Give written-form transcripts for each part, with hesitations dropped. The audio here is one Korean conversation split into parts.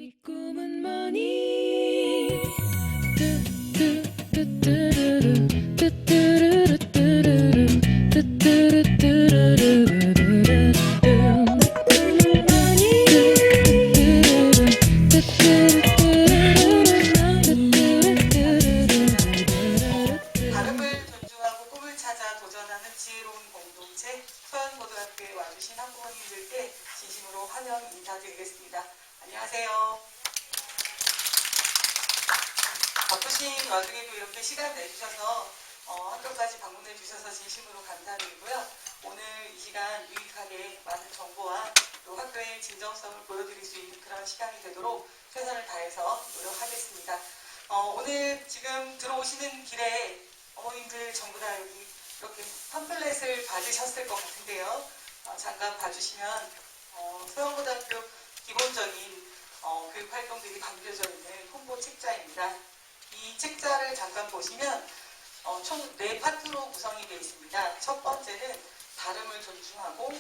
네 꿈은 뭐니? 뚜뚜뚜뚜루루 뚜뚜루루뚜루루 뚜뚜루뚜루루루루루 꿈은 뭐니? 다름을 존중하고 꿈을 찾아 도전하는 지혜로운 공동체 서현고등학교에 와주신 학부모님들께 진심으로 환영 인사드리겠습니다. 안녕하세요. 바쁘신 와중에도 이렇게 시간 내주셔서 학교까지 방문해 주셔서 진심으로 감사드리고요. 오늘 이 시간 유익하게 많은 정보와 또 학교의 진정성을 보여드릴 수 있는 그런 시간이 되도록 최선을 다해서 노력하겠습니다. 오늘 지금 들어오시는 길에 어머님들 전부 다 여기 이렇게 팜플렛을 받으셨을 것 같은데요. 잠깐 봐주시면 서영고등학교 기본적인 교육 활동들이 담겨져 있는 홍보 책자입니다. 이 책자를 잠깐 보시면 총 4파트로 구성이 되어 있습니다. 첫 번째는 다름을 존중하고,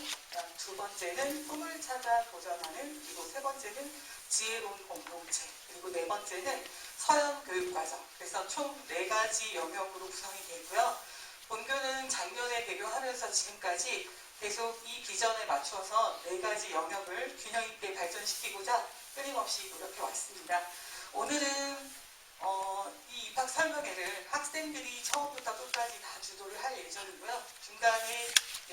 두 번째는 꿈을 찾아 도전하는, 그리고 세 번째는 지혜로운 공동체, 그리고 네 번째는 서영 교육과정. 그래서 총 4가지 영역으로 구성이 되어 있고요. 본교는 작년에 개교하면서 지금까지 계속 이 비전에 맞추어서 4가지 영역을 균형 있게 발전시키고자 끊임없이 노력해 왔습니다. 오늘은 이 입학 설명회를 학생들이 처음부터 끝까지 다 주도를 할 예정이고요. 중간에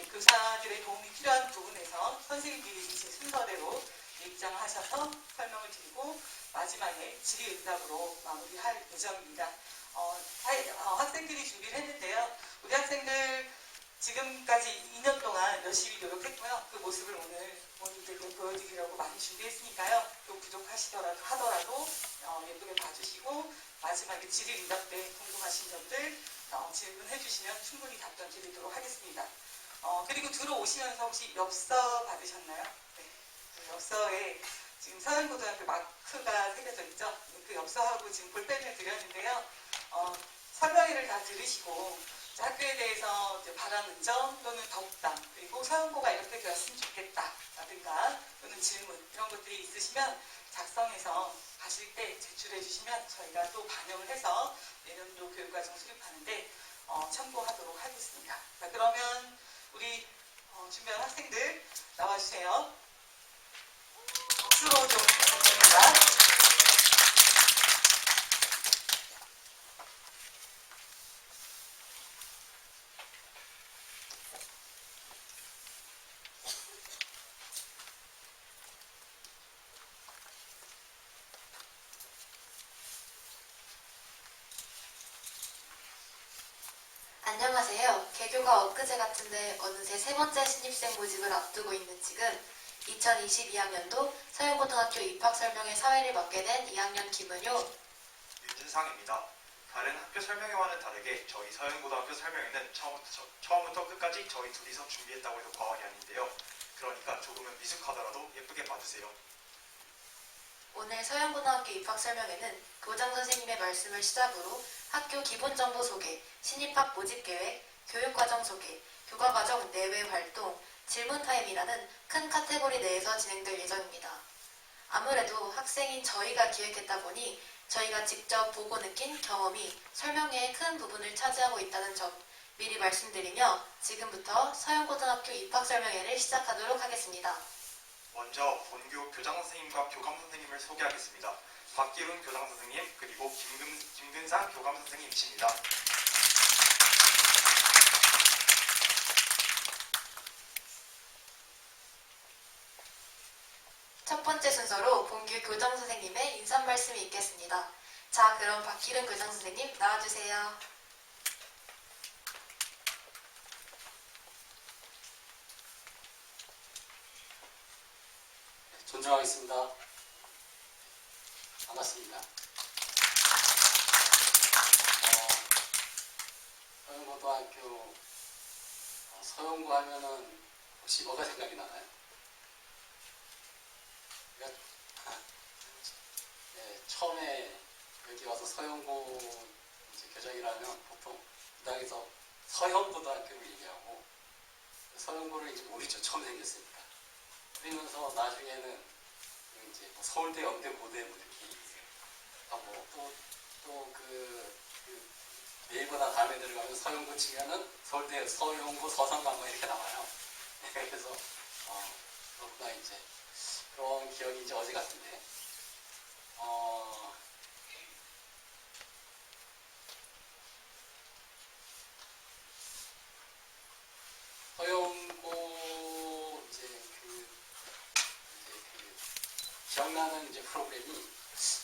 교사들의 도움이 필요한 부분에서 선생님들이 이제 순서대로 입장하셔서 설명을 드리고 마지막에 질의응답으로 마무리할 예정입니다. 학생들이 준비를 했는데요. 우리 학생들 지금까지 2년 동안 열심히 노력했고요. 그 모습을 오늘 부모님들께 보여드리려고 많이 준비했으니까요. 또 부족하시더라도 예쁘게 봐주시고 마지막에 질의응답 때 궁금하신 점들 질문해 주시면 충분히 답변 드리도록 하겠습니다. 그리고 들어오시면서 혹시 엽서 받으셨나요? 네. 그 엽서에 지금 서현고등학교 마크가 새겨져 있죠? 그 엽서하고 지금 볼펜을 드렸는데요. 설명회를 다 들으시고 학교에 대해서 바라는 점 또는 덕담, 그리고 서영고가 이렇게 되었으면 좋겠다 라든가 또는 질문 이런 것들이 있으시면 작성해서 가실 때 제출해 주시면 저희가 또 반영을 해서 내년도 교육과정 수립하는데 참고하도록 하겠습니다. 자, 그러면 우리 준비한 학생들 나와주세요. 박수로 좀 부탁드립니다. 안녕하세요. 개교가 엊그제 같은데 어느새 3번째 신입생 모집을 앞두고 있는 지금 2022학년도 서영고등학교 입학설명회 사회를 맡게 된 2학년 김은효, 윤진상입니다. 다른 학교 설명회와는 다르게 저희 서영고등학교 설명회는 처음부터 끝까지 저희 둘이서 준비했다고 해서 과언이 아닌데요. 그러니까 조금은 미숙하더라도 예쁘게 봐주세요. 오늘 서영고등학교 입학설명회는 교장선생님의 말씀을 시작으로 학교 기본정보 소개, 신입학 모집계획, 교육과정 소개, 교과과정 내외 활동, 질문타임이라는 큰 카테고리 내에서 진행될 예정입니다. 아무래도 학생인 저희가 기획했다 보니 저희가 직접 보고 느낀 경험이 설명회의 큰 부분을 차지하고 있다는 점 미리 말씀드리며 지금부터 서영고등학교 입학설명회를 시작하도록 하겠습니다. 먼저 본교 교장선생님과 교감선생님을 소개하겠습니다. 박기훈 교장선생님 그리고 김근상 교감선생님이십니다. 첫 번째 순서로 본교 교장선생님의 인사 말씀이 있겠습니다. 자, 그럼 박기훈 교장선생님 나와주세요. 존중하겠습니다. 반갑습니다. 서영고등학교 서영고 하면은 혹시 뭐가 생각이 나나요? 네, 처음에 여기 와서 서영고 교장이라면 보통 이 당에서 서영고등학교를 얘기하고 서영고를 이제 모르죠. 처음 생겼으니까. 그러면서 나중에는 이제 뭐 서울대, 연대, 고대 뭐 이렇게 또그 네이버나 다음에 들어가면 서영고 치면은 서울대, 서영고, 서성관고 이렇게 나와요. 그래서 그렇구나 이제 그런 기억이 이제 어제 같은데 서영고 이제 그 기억나는 이제 프로그램이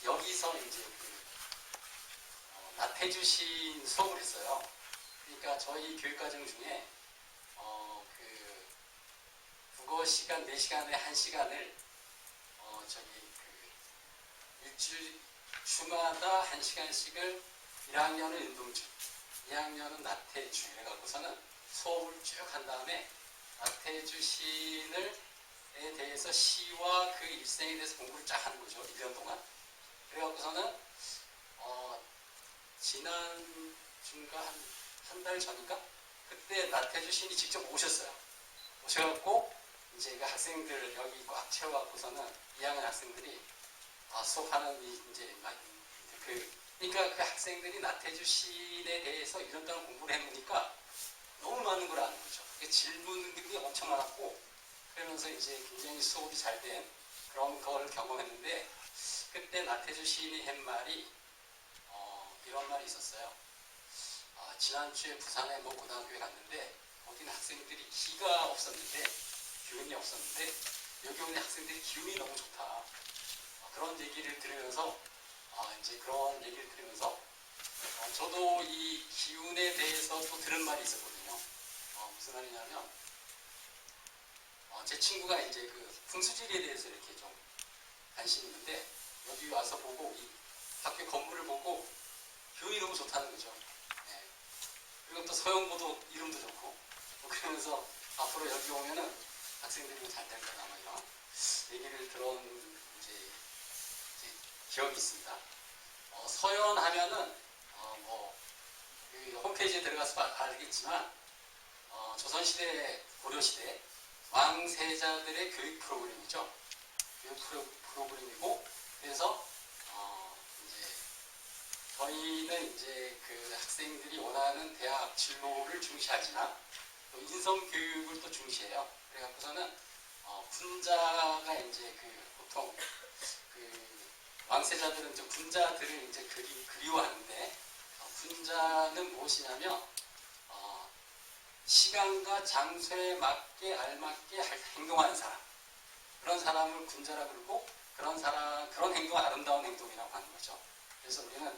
여기서 이제 나태주신 수업을 했어요. 그러니까 저희 교육과정 중에 국어 시간 4시간에 1시간을 일주일 주마다 1시간씩을 1학년은 운동주, 2학년은 나태주 해갖고서는 수업을 쭉 한 다음에 나태주 시인에 대해서 시와 그 일생에 대해서 공부를 쫙 하는 거죠. 1년 동안. 그래갖고서는 지난 중가 한 달 전인가? 그때 나태주 시인이 직접 오셨어요. 오셔갖고 이제 그 학생들 여기 꽉 채워갖고서는 2학년 학생들이 수업하는 그러니까 그 학생들이 나태주 시인에 대해서 이런 동안 공부를 해보니까 너무 많은 걸 아는 거죠. 질문들이 엄청 많았고 그러면서 이제 굉장히 수업이 잘 된 그런 걸 경험했는데 그때 나태주 시인이 한 말이 이런 말이 있었어요. 지난주에 부산에 뭐 고등학교에 갔는데 거기는 학생들이 기가 없었는데 기운이 없었는데 여기 오는 학생들이 기운이 너무 좋다. 그런 얘기를 들으면서 이제 그런 얘기를 들으면서 저도 이 기운에 대해서 또 들은 말이 있었거든요. 무슨 말이냐면 제 친구가 이제 그 풍수지리에 대해서 이렇게 좀 관심이 있는데 여기 와서 보고 이 학교 건물을 보고 기운이 너무 좋다는 거죠. 네. 그리고 또 서영고도 이름도 좋고 그러면서 앞으로 여기 오면은 학생들이 잘 될 거다 뭐 이런 얘기를 들은 이제 기억이 있습니다. 서연하면은 그 홈페이지에 들어가서 알겠지만 조선시대, 고려시대 왕세자들의 교육 프로그램이죠. 교육 프로그램이고 그래서 이제 저희는 이제 그 학생들이 원하는 대학 진로를 중시하지만 또 인성 교육을 또 중시해요. 그래갖고서는 군자가 이제 보통 왕세자들은 이제 군자들을 이제 그리워하는데 군자는 무엇이냐면 시간과 장소에 맞게 알맞게 행동하는 사람 그런 사람을 군자라 그러고 그런 행동 아름다운 행동이라고 하는 거죠. 그래서 우리는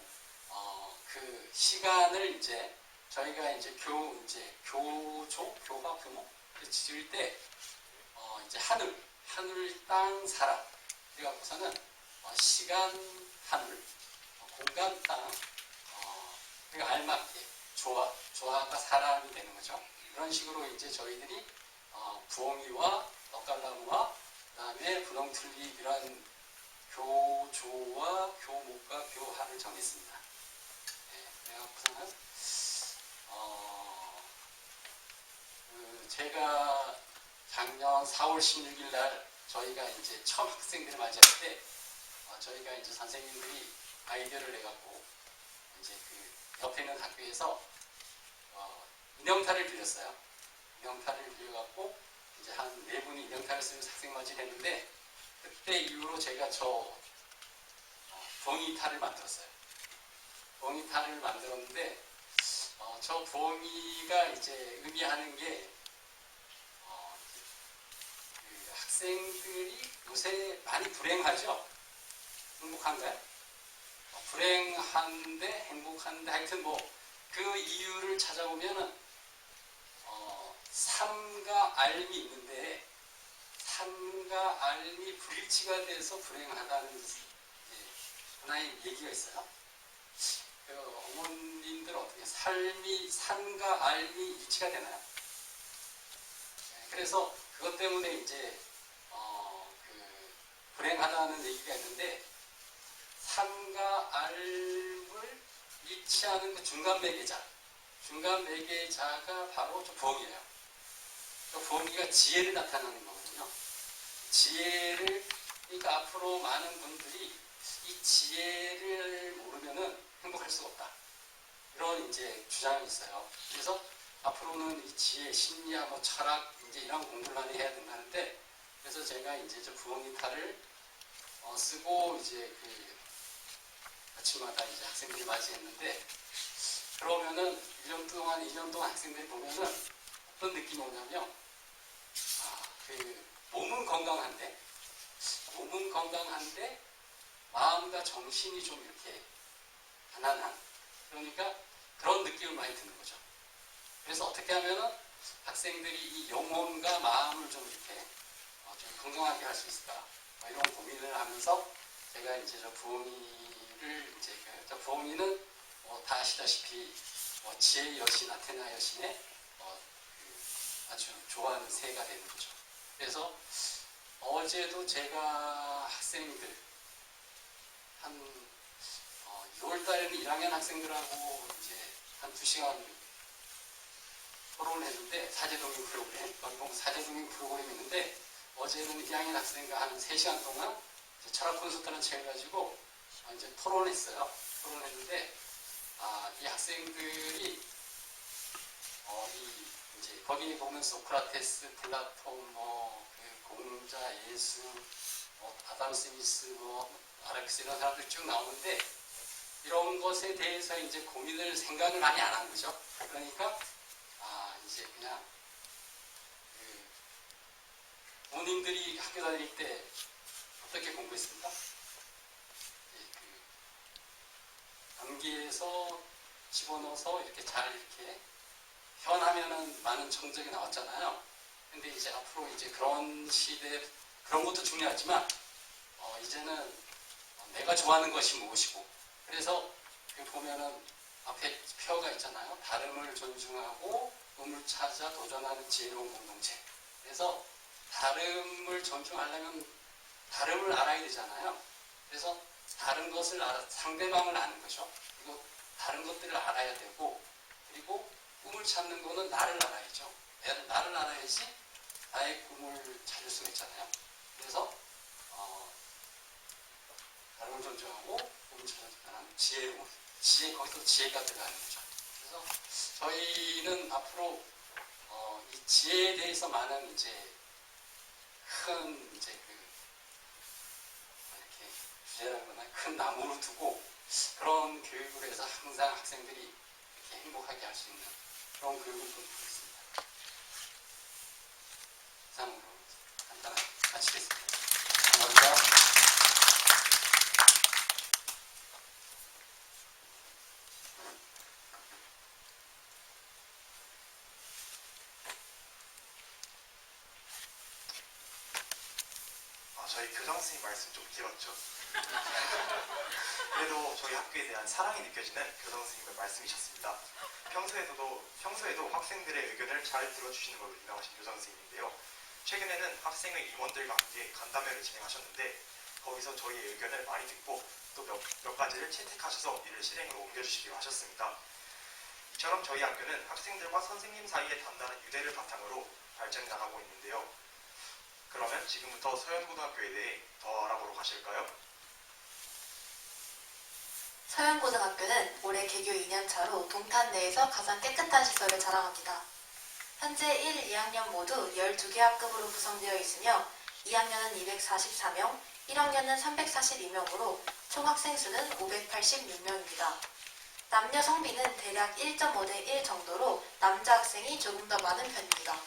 그 시간을 이제 저희가 이제 교화 교목 지을 때 이제 하늘 땅 사람 그래갖고서는 시간 하늘 공간 땅 그러니까 알맞게 조화가 사람이 되는 거죠. 그런 식으로 이제 저희들이 부엉이와 넉갈나무와 그다음에 분홍틀립 이런 교조와 교목과 교화를 정했습니다. 네, 그래갖고서는 제가 작년 4월 16일 날 저희가 이제 처음 학생들을 맞이할 때 저희가 이제 선생님들이 아이디어를 내갖고 이제 그 옆에 있는 학교에서 인형탈을 빌렸어요. 인형탈을 빌려갖고 이제 한 4분이 인형탈을 쓰면서 학생 맞이를 했는데 그때 이후로 제가 부엉이탈을 만들었어요. 부엉이탈을 만들었는데 저 부엉이가 이제 의미하는 게 그 학생들이 요새 많이 불행하죠. 행복한가요? 불행한데 행복한데 하여튼 그 이유를 찾아보면은 삶과 삶이 있는데 삶과 삶이 불일치가 돼서 불행하다는 하나의 얘기가 있어요. 어머님들 어떻게 삶과 삶이 일치가 되나요? 그래서 그것 때문에 이제 불행하다는 얘기가 있는데 삶과 삶을 일치하는 그 중간 매개자가 바로 저 부엉이에요. 저 부엉이가 지혜를 나타내는 거거든요. 지혜를 그러니까 앞으로 많은 분들이 이 지혜를 모르면은 행복할 수가 없다. 이런 이제 주장이 있어요. 그래서 앞으로는 이 지혜, 심리학, 뭐 철학 이제 이런 공부를 많이 해야 된다는데, 그래서 제가 이제 저 부엉이탈을 쓰고 이제 그 아침마다 이제 학생들이 맞이했는데, 그러면은 1년 동안 학생들이 보면은 어떤 느낌이 오냐면, 그 몸은 건강한데 마음과 정신이 좀 이렇게 가난한, 그러니까 그런 느낌을 많이 드는 거죠. 그래서 어떻게 하면은 학생들이 이 영혼과 마음을 좀 이렇게 좀 건강하게 할 수 있을까, 이런 고민을 하면서 제가 이제 저 부엉이를 이제 저 부엉이는 다 아시다시피 지혜의 여신 아테나 여신의 그 아주 좋아하는 새가 되는 거죠. 그래서 어제도 제가 학생들 한 6월달에는 1학년 학생들하고 이제 한 2시간 토론을 했는데, 사제동행 프로그램, 거기 보면 사제동행 프로그램이 있는데, 어제는 2학년 학생과 한 3시간 동안 철학 콘서트라는 책을 가지고 이제 토론을 했어요. 토론했는데, 이 학생들이 이제 거기 보면 소크라테스, 플라톤, 그 공자, 예수, 아담 스미스, 아렉스 이런 사람들 쭉 나오는데, 이런 것에 대해서 이제 생각을 많이 안 한 거죠. 그러니까 이제 그냥 그 부모님들이 학교 다닐 때 어떻게 공부했습니까? 그 암기해서 집어넣어서 이렇게 잘 이렇게 현하면은 많은 성적이 나왔잖아요. 근데 이제 앞으로 이제 그런 시대, 그런 것도 중요하지만 이제는 내가 좋아하는 것이 무엇이고, 그래서 그 보면은 앞에 표가 있잖아요. 다름을 존중하고 꿈을 찾아 도전하는 지혜로운 공동체. 그래서 다름을 존중하려면 다름을 알아야 되잖아요. 그래서 다른 것을 상대방을 아는 거죠. 그리고 다른 것들을 알아야 되고, 그리고 꿈을 찾는 거는 나를 알아야죠. 나를 알아야지 나의 꿈을 찾을 수가 있잖아요. 그래서 다름을 존중하고 꿈을 찾아가는 지혜로운, 거기서 지혜가 들어가는 거죠. 그래서 저희는 앞으로 이 지혜에 대해서 많은 이제 큰 이제 이렇게 주제라거나 큰 나무를 두고 그런 교육을 해서 항상 학생들이 이렇게 행복하게 할 수 있는 그런 교육을 꿈꾸고 있습니다. 이상으로 간단하게 마치겠습니다. 감사합니다. 저희 교장 선생님 말씀 좀 길었죠. 그래도 저희 학교에 대한 사랑이 느껴지는 교장 선생님의 말씀이셨습니다. 평소에도 학생들의 의견을 잘 들어주시는 걸로 유명하신 교장 선생님인데요. 최근에는 학생의 임원들과 함께 간담회를 진행하셨는데, 거기서 저희의 의견을 많이 듣고 또 몇 가지를 채택하셔서 이를 실행으로 옮겨주시기로 하셨습니다. 이처럼 저희 학교는 학생들과 선생님 사이의 단단한 유대를 바탕으로 발전해 나가고 있는데요. 그러면 지금부터 서현고등학교에 대해 더 알아보러 가실까요? 서현고등학교는 올해 개교 2년차로 동탄 내에서 가장 깨끗한 시설을 자랑합니다. 현재 1, 2학년 모두 12개 학급으로 구성되어 있으며 2학년은 244명, 1학년은 342명으로 총 학생 수는 586명입니다. 남녀 성비는 대략 1.5대 1 정도로 남자 학생이 조금 더 많은 편입니다.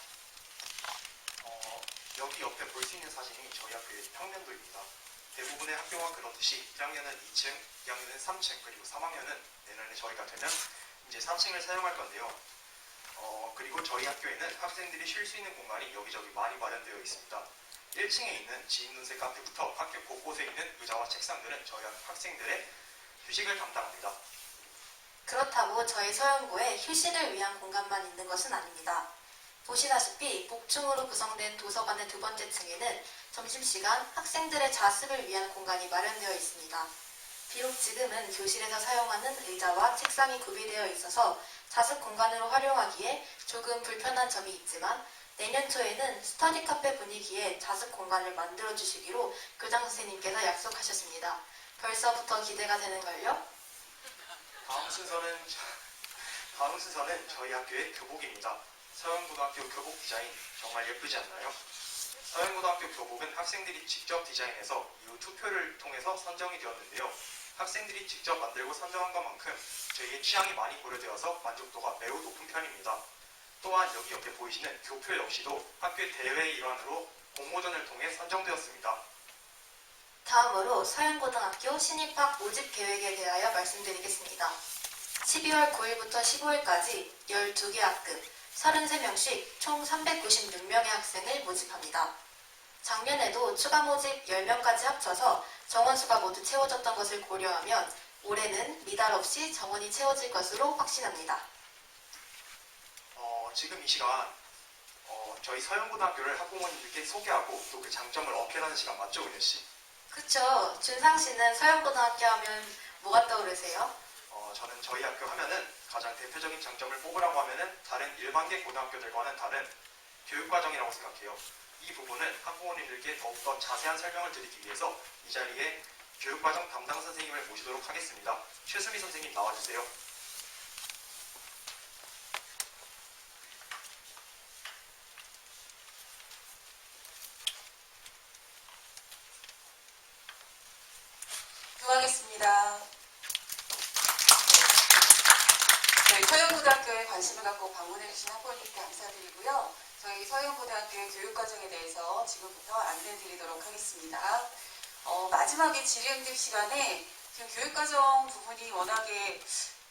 여기 옆에 볼 수 있는 사진이 저희 학교의 평면도입니다. 대부분의 학교가 그렇듯이 1학년은 2층, 2학년은 3층, 그리고 3학년은 내년에 저희가 되면 이제 4층을 사용할 건데요. 그리고 저희 학교에는 학생들이 쉴 수 있는 공간이 여기저기 많이 마련되어 있습니다. 1층에 있는 지인눈새 카페부터 학교 곳곳에 있는 의자와 책상들은 저희 학생들의 휴식을 담당합니다. 그렇다고 저희 서현고에 휴식을 위한 공간만 있는 것은 아닙니다. 보시다시피 복층으로 구성된 도서관의 2번째 층에는 점심시간 학생들의 자습을 위한 공간이 마련되어 있습니다. 비록 지금은 교실에서 사용하는 의자와 책상이 구비되어 있어서 자습 공간으로 활용하기에 조금 불편한 점이 있지만 내년 초에는 스터디 카페 분위기의 자습 공간을 만들어 주시기로 교장 선생님께서 약속하셨습니다. 벌써부터 기대가 되는걸요? 다음 순서는 저희 학교의 교복입니다. 서영고등학교 교복 디자인 정말 예쁘지 않나요? 서영고등학교 교복은 학생들이 직접 디자인해서 이후 투표를 통해서 선정이 되었는데요. 학생들이 직접 만들고 선정한 것만큼 저희의 취향이 많이 고려되어서 만족도가 매우 높은 편입니다. 또한 여기 옆에 보이시는 교표 역시도 학교의 대회의 일환으로 공모전을 통해 선정되었습니다. 다음으로 서영고등학교 신입학 모집 계획에 대하여 말씀드리겠습니다. 12월 9일부터 15일까지 12개 학급 33명씩 총 396명의 학생을 모집합니다. 작년에도 추가 모집 10명까지 합쳐서 정원수가 모두 채워졌던 것을 고려하면 올해는 미달 없이 정원이 채워질 것으로 확신합니다. 지금 이 시간 저희 서영고등학교를 학부모님들께 소개하고 또 그 장점을 어필하는 시간 맞죠, 은혜 씨? 그쵸. 준상 씨는 서영고등학교 하면 뭐가 떠오르세요? 저는 저희 학교 하면은 가장 대표적인 장점을 뽑으라고 하면은 다른 일반계 고등학교들과는 다른 교육과정이라고 생각해요. 이 부분은 학부모님들께 더욱더 자세한 설명을 드리기 위해서 이 자리에 교육과정 담당 선생님을 모시도록 하겠습니다. 최수미 선생님 나와주세요. 수고하겠습니다. 저희 서영고등학교에 관심을 갖고 방문해주신 학부모님께 감사드리고요. 저희 서영고등학교의 교육과정에 대해서 지금부터 안내드리도록 하겠습니다. 마지막에 질의응답 시간에 지금 교육과정 부분이 워낙에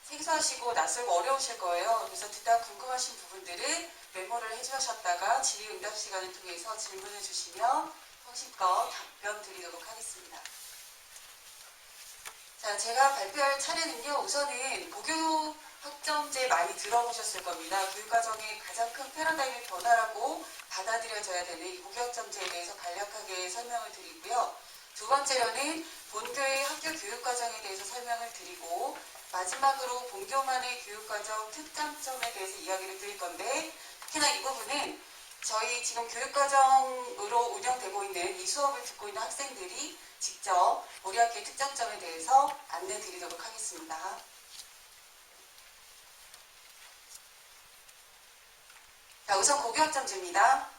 생소하시고 낯설고 어려우실 거예요. 그래서 듣다 궁금하신 부분들은 메모를 해주셨다가 질의응답 시간을 통해서 질문을 주시면 성심껏 답변 드리도록 하겠습니다. 자, 제가 발표할 차례는요. 우선은 고교 학점제 많이 들어보셨을 겁니다. 교육과정의 가장 큰 패러다임의 변화라고 받아들여져야 되는 이 고교 학점제에 대해서 간략하게 설명을 드리고요. 두 번째로는 본교의 학교 교육과정에 대해서 설명을 드리고 마지막으로 본교만의 교육과정 특장점에 대해서 이야기를 드릴 건데 특히나 이 부분은 저희 지금 교육과정으로 운영되고 있는 이 수업을 듣고 있는 학생들이 직접 우리 학교의 특장점에 대해서 안내 드리도록 하겠습니다. 자, 우선 고교학점제입니다.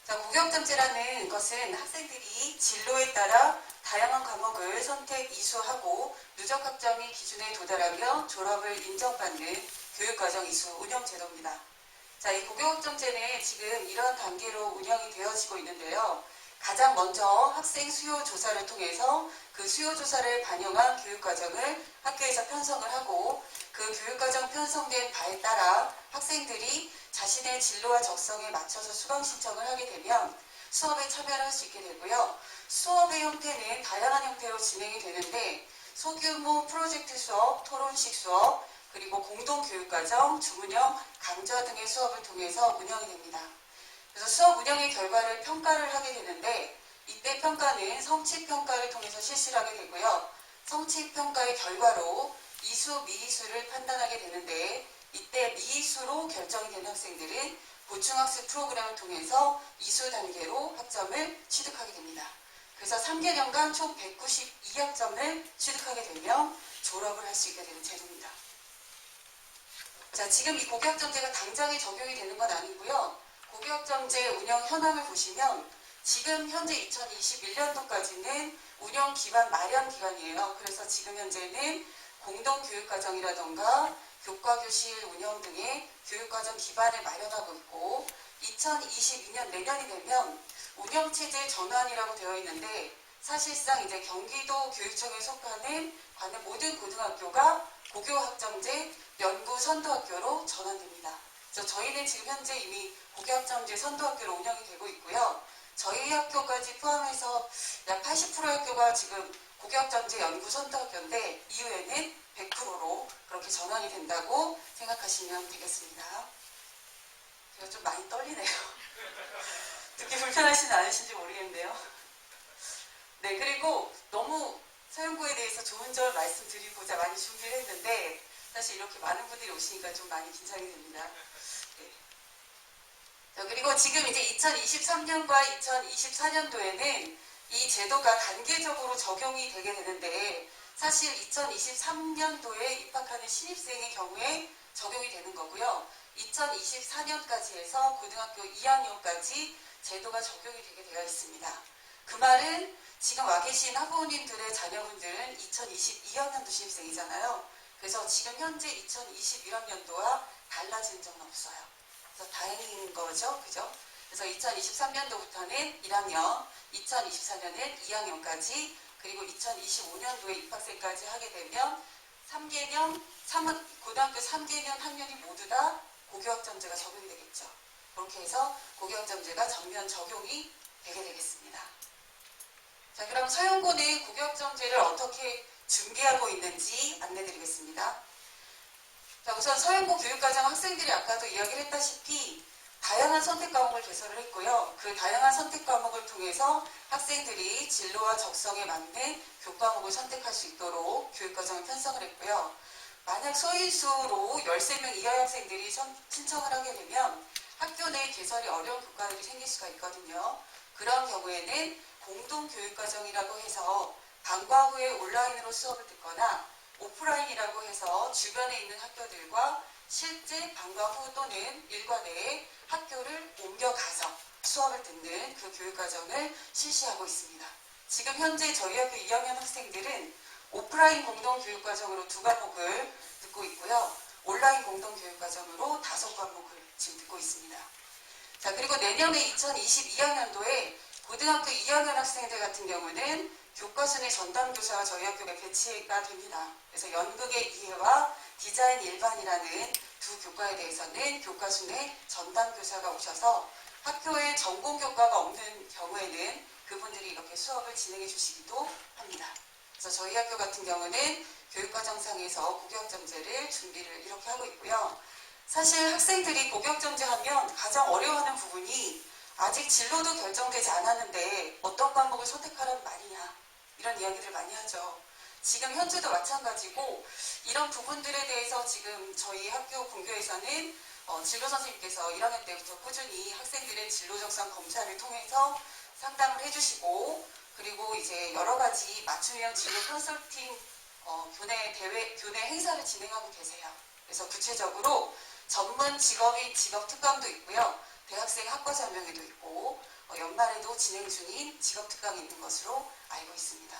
자, 고교학점제라는 것은 학생들이 진로에 따라 다양한 과목을 선택, 이수하고 누적학점이 기준에 도달하며 졸업을 인정받는 교육과정 이수 운영제도입니다. 자, 이 고교학점제는 지금 이러한 단계로 운영이 되어지고 있는데요. 가장 먼저 학생 수요 조사를 통해서 그 수요 조사를 반영한 교육과정을 학교에서 편성을 하고 그 교육과정 편성된 바에 따라 학생들이 자신의 진로와 적성에 맞춰서 수강 신청을 하게 되면 수업에 참여를 할 수 있게 되고요. 수업의 형태는 다양한 형태로 진행이 되는데 소규모 프로젝트 수업, 토론식 수업, 그리고 공동교육과정, 주문형, 강좌 등의 수업을 통해서 운영이 됩니다. 그래서 수업 운영의 결과를 평가를 하게 되는데 이때 평가는 성취평가를 통해서 실시를 하게 되고요. 성취평가의 결과로 이수, 미이수를 판단하게 되는데 이때 미이수로 결정이 된 학생들은 보충학습 프로그램을 통해서 이수 단계로 학점을 취득하게 됩니다. 그래서 3개년간 총 192학점을 취득하게 되면 졸업을 할 수 있게 되는 제도입니다. 자, 지금 이 고교학점제가 당장에 적용이 되는 건 아니고요. 고교학점제 운영 현황을 보시면 지금 현재 2021년도까지는 운영 기반 마련 기간이에요. 그래서 지금 현재는 공동교육과정이라던가 교과교실 운영 등의 교육과정 기반을 마련하고 있고 2022년 내년이 되면 운영체제 전환이라고 되어 있는데 사실상 이제 경기도 교육청에 속하는 관내 모든 고등학교가 고교학점제 연구 선도학교로 전환됩니다. 그래서 저희는 지금 현재 이미 고교학점제 선도학교로 운영이 되고 있고요. 저희 학교까지 포함해서 약 80%의 학교가 지금 고교학점제 연구 선도학교인데 이후에는 100%로 그렇게 전환이 된다고 생각하시면 되겠습니다. 제가 좀 많이 떨리네요. 듣기 불편하시지 않으신지 모르겠는데요. 네, 그리고 너무 서영고에 대해서 좋은 점 말씀드리고자 많이 준비를 했는데 사실 이렇게 많은 분들이 오시니까 좀 많이 긴장이 됩니다. 네. 자, 그리고 지금 이제 2023년과 2024년도에는 이 제도가 단계적으로 적용이 되게 되는데 사실 2023년도에 입학하는 신입생의 경우에 적용이 되는 거고요. 2024년까지 해서 고등학교 2학년까지 제도가 적용이 되게 되어 있습니다. 그 말은 지금 와 계신 학부모님들의 자녀분들은 2022학년도 신입생이잖아요. 그래서 지금 현재 2021학년도와 달라진 점은 없어요. 그래서 다행인 거죠. 그죠? 그래서 2023년도부터는 1학년, 2024년은 2학년까지, 그리고 2025년도에 입학생까지 하게 되면 3개년, 고등학교 3개년 학년이 모두 다 고교학점제가 적용이 되겠죠. 그렇게 해서 고교학점제가 전면 적용이 되게 되겠습니다. 자, 그럼 서영고는 고교학점제를 어떻게 준비하고 있는지 안내드리겠습니다. 자, 우선 서영고 교육과정 학생들이 아까도 이야기를 했다시피 다양한 선택 과목을 개설을 했고요. 그 다양한 선택 과목을 통해서 학생들이 진로와 적성에 맞는 교과목을 선택할 수 있도록 교육과정을 편성을 했고요. 만약 소인수로 13명 이하의 학생들이 신청을 하게 되면 학교 내 개설이 어려운 교과들이 생길 수가 있거든요. 그런 경우에는 공동교육과정이라고 해서 방과 후에 온라인으로 수업을 듣거나 오프라인이라고 해서 주변에 있는 학교들과 실제 방과 후 또는 일과 내에 학교를 옮겨가서 수업을 듣는 그 교육과정을 실시하고 있습니다. 지금 현재 저희 학교 2학년 학생들은 오프라인 공동교육과정으로 2과목을 듣고 있고요. 온라인 공동교육과정으로 5과목을 지금 듣고 있습니다. 자, 그리고 내년에 2022학년도에 고등학교 2학년 학생들 같은 경우는 교과순의 전담교사가 저희 학교에 배치가 됩니다. 그래서 연극의 이해와 디자인 일반이라는 두 교과에 대해서는 교과순의 전담교사가 오셔서 학교에 전공교과가 없는 경우에는 그분들이 이렇게 수업을 진행해 주시기도 합니다. 그래서 저희 학교 같은 경우는 교육과정상에서 고교학점제를 준비를 이렇게 하고 있고요. 사실 학생들이 고교학점제 하면 가장 어려워하는 부분이 아직 진로도 결정되지 않았는데 어떤 과목을 선택하라는 말이냐 이런 이야기들 많이 하죠. 지금 현재도 마찬가지고 이런 부분들에 대해서 지금 저희 학교 본교에서는 진로 선생님께서 1학년 때부터 꾸준히 학생들의 진로 적성 검사를 통해서 상담을 해주시고 그리고 이제 여러 가지 맞춤형 진로 컨설팅 교내 행사를 진행하고 계세요. 그래서 구체적으로 전문 직업인 직업 특강도 있고요. 대학생 학과 설명회도 있고 연말에도 진행 중인 직업 특강이 있는 것으로 알고 있습니다.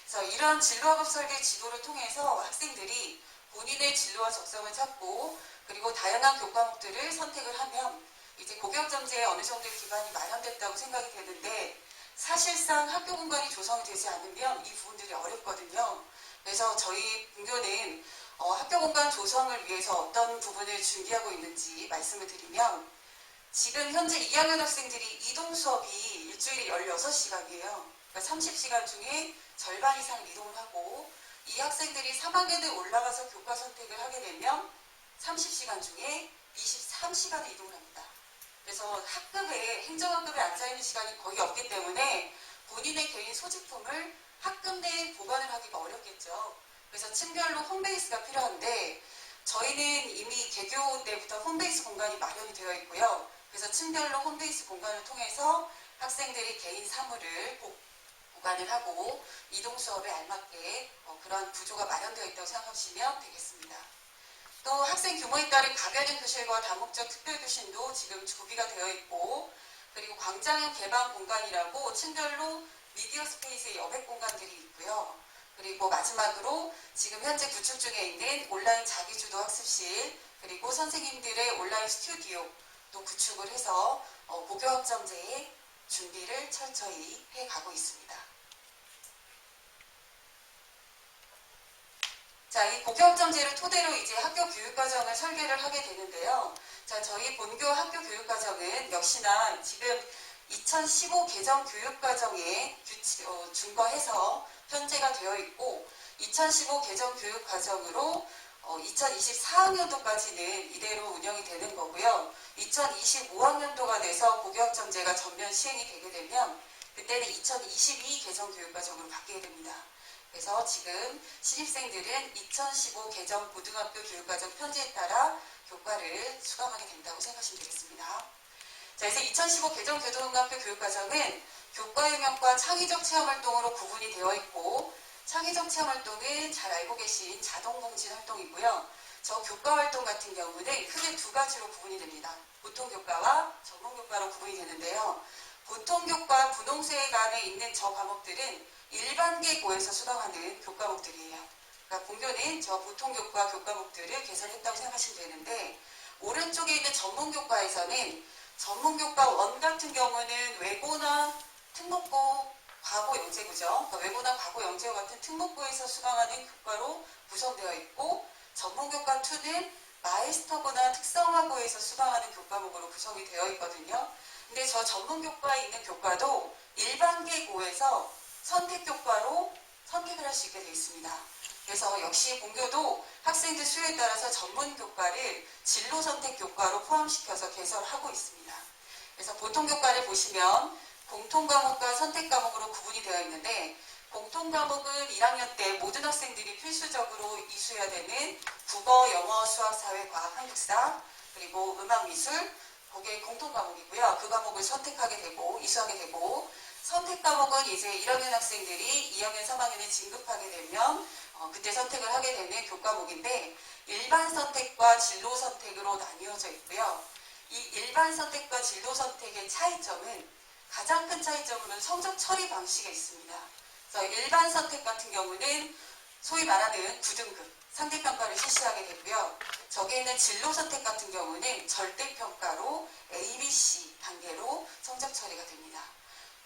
그래서 이런 진로학업 설계 지도를 통해서 학생들이 본인의 진로와 적성을 찾고 그리고 다양한 교과목들을 선택을 하면 이제 고교학점제에 어느 정도의 기반이 마련됐다고 생각이 되는데 사실상 학교 공간이 조성이 되지 않으면 이 부분들이 어렵거든요. 그래서 저희 분교는 학교 공간 조성을 위해서 어떤 부분을 준비하고 있는지 말씀을 드리면 지금 현재 2학년 학생들이 이동 수업이 일주일에 16시간이에요. 그러니까 30시간 중에 절반 이상을 이동을 하고 이 학생들이 3학년에 올라가서 교과 선택을 하게 되면 30시간 중에 23시간을 이동을 합니다. 그래서 학급에 행정학급에 앉아있는 시간이 거의 없기 때문에 본인의 개인 소지품을 학급 내에 보관을 하기가 어렵겠죠. 그래서 층별로 홈베이스가 필요한데 저희는 이미 개교 때부터 홈베이스 공간이 마련이 되어 있고요. 그래서 층별로 홈베이스 공간을 통해서 학생들이 개인 사물을 보관을 하고 이동 수업에 알맞게 그런 구조가 마련되어 있다고 생각하시면 되겠습니다. 또 학생 규모에 따른 가변형 교실과 다목적 특별교실도 지금 구비가 되어 있고 그리고 광장형 개방 공간이라고 층별로 미디어 스페이스의 여백 공간들이 있고요. 그리고 마지막으로 지금 현재 구축 중에 있는 온라인 자기주도 학습실 그리고 선생님들의 온라인 스튜디오도 구축을 해서 고교학점제의 준비를 철저히 해가고 있습니다. 자, 이 고교학점제를 토대로 이제 학교 교육과정을 설계를 하게 되는데요. 자, 저희 본교 학교 교육과정은 역시나 지금 2015 개정 교육과정에 준거해서 현재가 되어 있고 2015 개정 교육과정으로 2024학년도까지는 이대로 운영이 되는 거고요. 2025학년도가 돼서 고교학점제가 전면 시행이 되게 되면 그때는 2022 개정 교육과정으로 바뀌게 됩니다. 그래서 지금 신입생들은 2015 개정 고등학교 교육과정 편지에 따라 교과를 수강하게 된다고 생각하시면 되겠습니다. 자, 그래서 2015 개정 교도등록학교 교육과정은 교과 영역과 창의적 체험활동으로 구분이 되어 있고, 창의적 체험활동은 잘 알고 계신 자동공진 활동이고요. 저 교과활동 같은 경우는 크게 두 가지로 구분이 됩니다. 보통교과와 전문교과로 구분이 되는데요. 보통교과 분홍색안에 있는 저 과목들은 일반계고에서 수강하는 교과목들이에요. 그러니까 본교는 저 보통교과 교과목들을 개설했다고 생각하시면 되는데, 오른쪽에 있는 전문교과에서는 전문교과 1 같은 경우는 외고나 특목고, 과고 영재고죠. 그러니까 외고나 과고 영재고 같은 특목고에서 수강하는 교과로 구성되어 있고, 전문교과 2는 마이스터고나 특성화고에서 수강하는 교과목으로 구성이 되어 있거든요. 근데 저 전문교과에 있는 교과도 일반계고에서 선택교과로 선택을 할 수 있게 되어 있습니다. 그래서 역시 본교도 학생들 수요에 따라서 전문교과를 진로선택교과로 포함시켜서 개설하고 있습니다. 그래서 보통교과를 보시면 공통과목과 선택과목으로 구분이 되어 있는데, 공통과목은 1학년 때 모든 학생들이 필수적으로 이수해야 되는 국어, 영어, 수학, 사회, 과학, 한국사, 그리고 음악미술, 그게 공통과목이고요. 그 과목을 선택하게 되고 이수하게 되고, 선택과목은 이제 1학년 학생들이 2학년, 3학년에 진급하게 되면 그때 선택을 하게 되는 교과목인데, 일반 선택과 진로 선택으로 나뉘어져 있고요. 이 일반 선택과 진로 선택의 차이점은, 가장 큰 차이점은 성적 처리 방식에 있습니다. 그래서 일반 선택 같은 경우는 소위 말하는 9등급 상대평가를 실시하게 되고요. 저기에 있는 진로 선택 같은 경우는 절대평가로 A, B, C 단계로 성적 처리가 됩니다.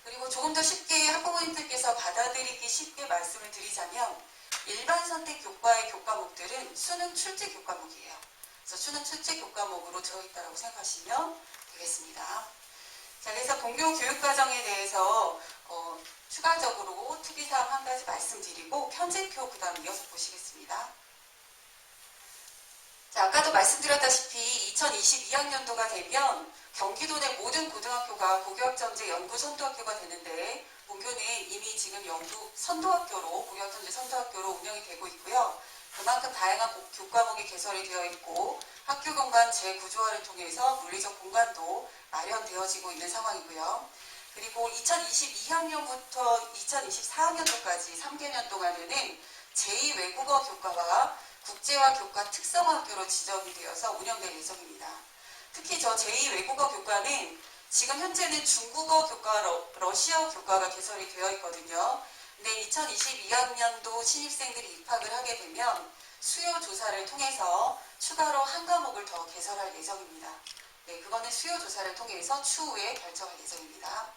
그리고 조금 더 쉽게 학부모님들께서 받아들이기 쉽게 말씀을 드리자면, 일반 선택 교과의 교과목들은 수능 출제 교과목이에요. 그래서 수능 출제 교과목으로 들어있다고 생각하시면 되겠습니다. 자, 그래서 본교 교육과정에 대해서 추가적으로 특이사항 한 가지 말씀드리고 편제표 그 다음 이어서 보시겠습니다. 자, 아까도 말씀드렸다시피 2022학년도가 되면 경기도 내 모든 고등학교가 고교학점제 연구 선도학교가 되는데, 본교는 이미 지금 연구 선도학교로, 고교학점제 선도학교로 운영이 되고 있고요. 그만큼 다양한 교과목이 개설이 되어 있고, 학교 공간 재구조화를 통해서 물리적 공간도 마련되어지고 있는 상황이고요. 그리고 2022학년부터 2024학년도까지 3개년 동안에는 제2외국어 교과와 국제화 교과 특성학교로 지정이 되어서 운영될 예정입니다. 특히 저 제2외국어 교과는 지금 현재는 중국어 교과, 러시아어 교과가 개설이 되어 있거든요. 근데 2022학년도 신입생들이 입학을 하게 되면 수요 조사를 통해서 추가로 한 과목을 더 개설할 예정입니다. 네, 그거는 수요 조사를 통해서 추후에 결정할 예정입니다.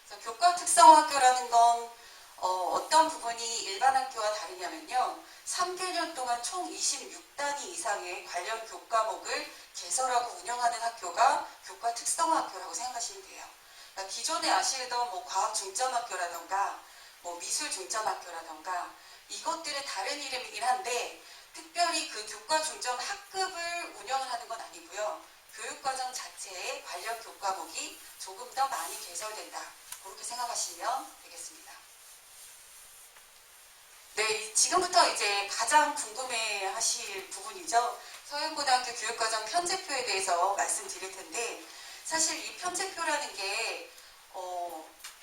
그래서 교과 특성학교라는 건 어떤 부분이 일반 학교와 다르냐면요. 3개년 동안 총 26단위 이상의 관련 교과목을 개설하고 운영하는 학교가 교과 특성학교라고 생각하시면 돼요. 그러니까 기존에 아시던 뭐 과학 중점학교라던가 뭐 미술 중점학교라던가 이것들은 다른 이름이긴 한데, 특별히 그 교과 중점 학급을 운영을 하는 건 아니고요. 교육과정 자체에 관련 교과목이 조금 더 많이 개설된다. 그렇게 생각하시면 되겠습니다. 네, 지금부터 이제 가장 궁금해 하실 부분이죠. 서영고등학교 교육과정 편제표에 대해서 말씀드릴 텐데, 사실 이 편제표라는 게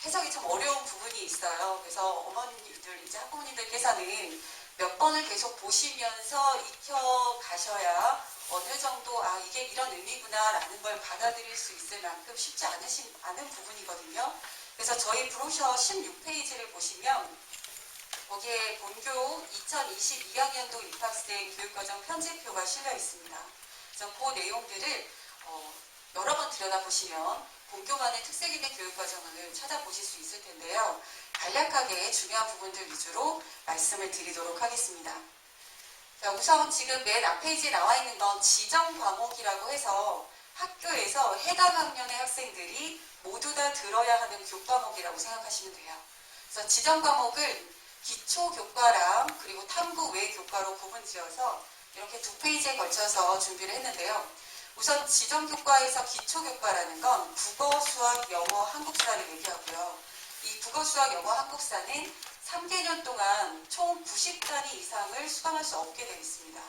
해석이 좀 어려운 부분이 있어요. 그래서 어머님들, 이제 학부모님들께서는 몇 번을 계속 보시면서 익혀 가셔야 어느 정도 이게 이런 의미구나 라는 걸 받아들일 수 있을 만큼 쉽지 않은 부분이거든요. 그래서 저희 브로셔 16페이지를 보시면 거기에 본교 2022학년도 입학생 교육과정 편제표가 실려 있습니다. 그래서 그 내용들을 여러 번 들여다보시면 본교만의 특색 있는 교육과정을 찾아보실 수 있을 텐데요. 간략하게 중요한 부분들 위주로 말씀을 드리도록 하겠습니다. 자, 우선 지금 맨 앞페이지에 나와 있는 건 지정 과목이라고 해서 학교에서 해당 학년의 학생들이 모두 다 들어야 하는 교과목이라고 생각하시면 돼요. 그래서 지정 과목을 기초교과랑 그리고 탐구 외 교과로 구분지어서 이렇게 2페이지에 걸쳐서 준비를 했는데요. 우선 지정교과에서 기초교과라는 건 국어, 수학, 영어, 한국사를 얘기하고요. 이 국어, 수학, 영어, 한국사는 3개년 동안 총 90단위 이상을 수강할 수 없게 되어 있습니다.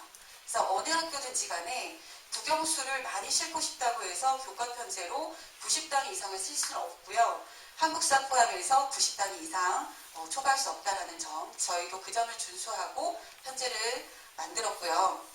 그래서 어느 학교든지 간에 국영수를 많이 싣고 싶다고 해서 교과 편제로 90단위 이상을 쓸 수는 없고요. 한국사 포함해서 90단위 이상 초과할 수 없다는 점, 저희도 그 점을 준수하고 편제를 만들었고요.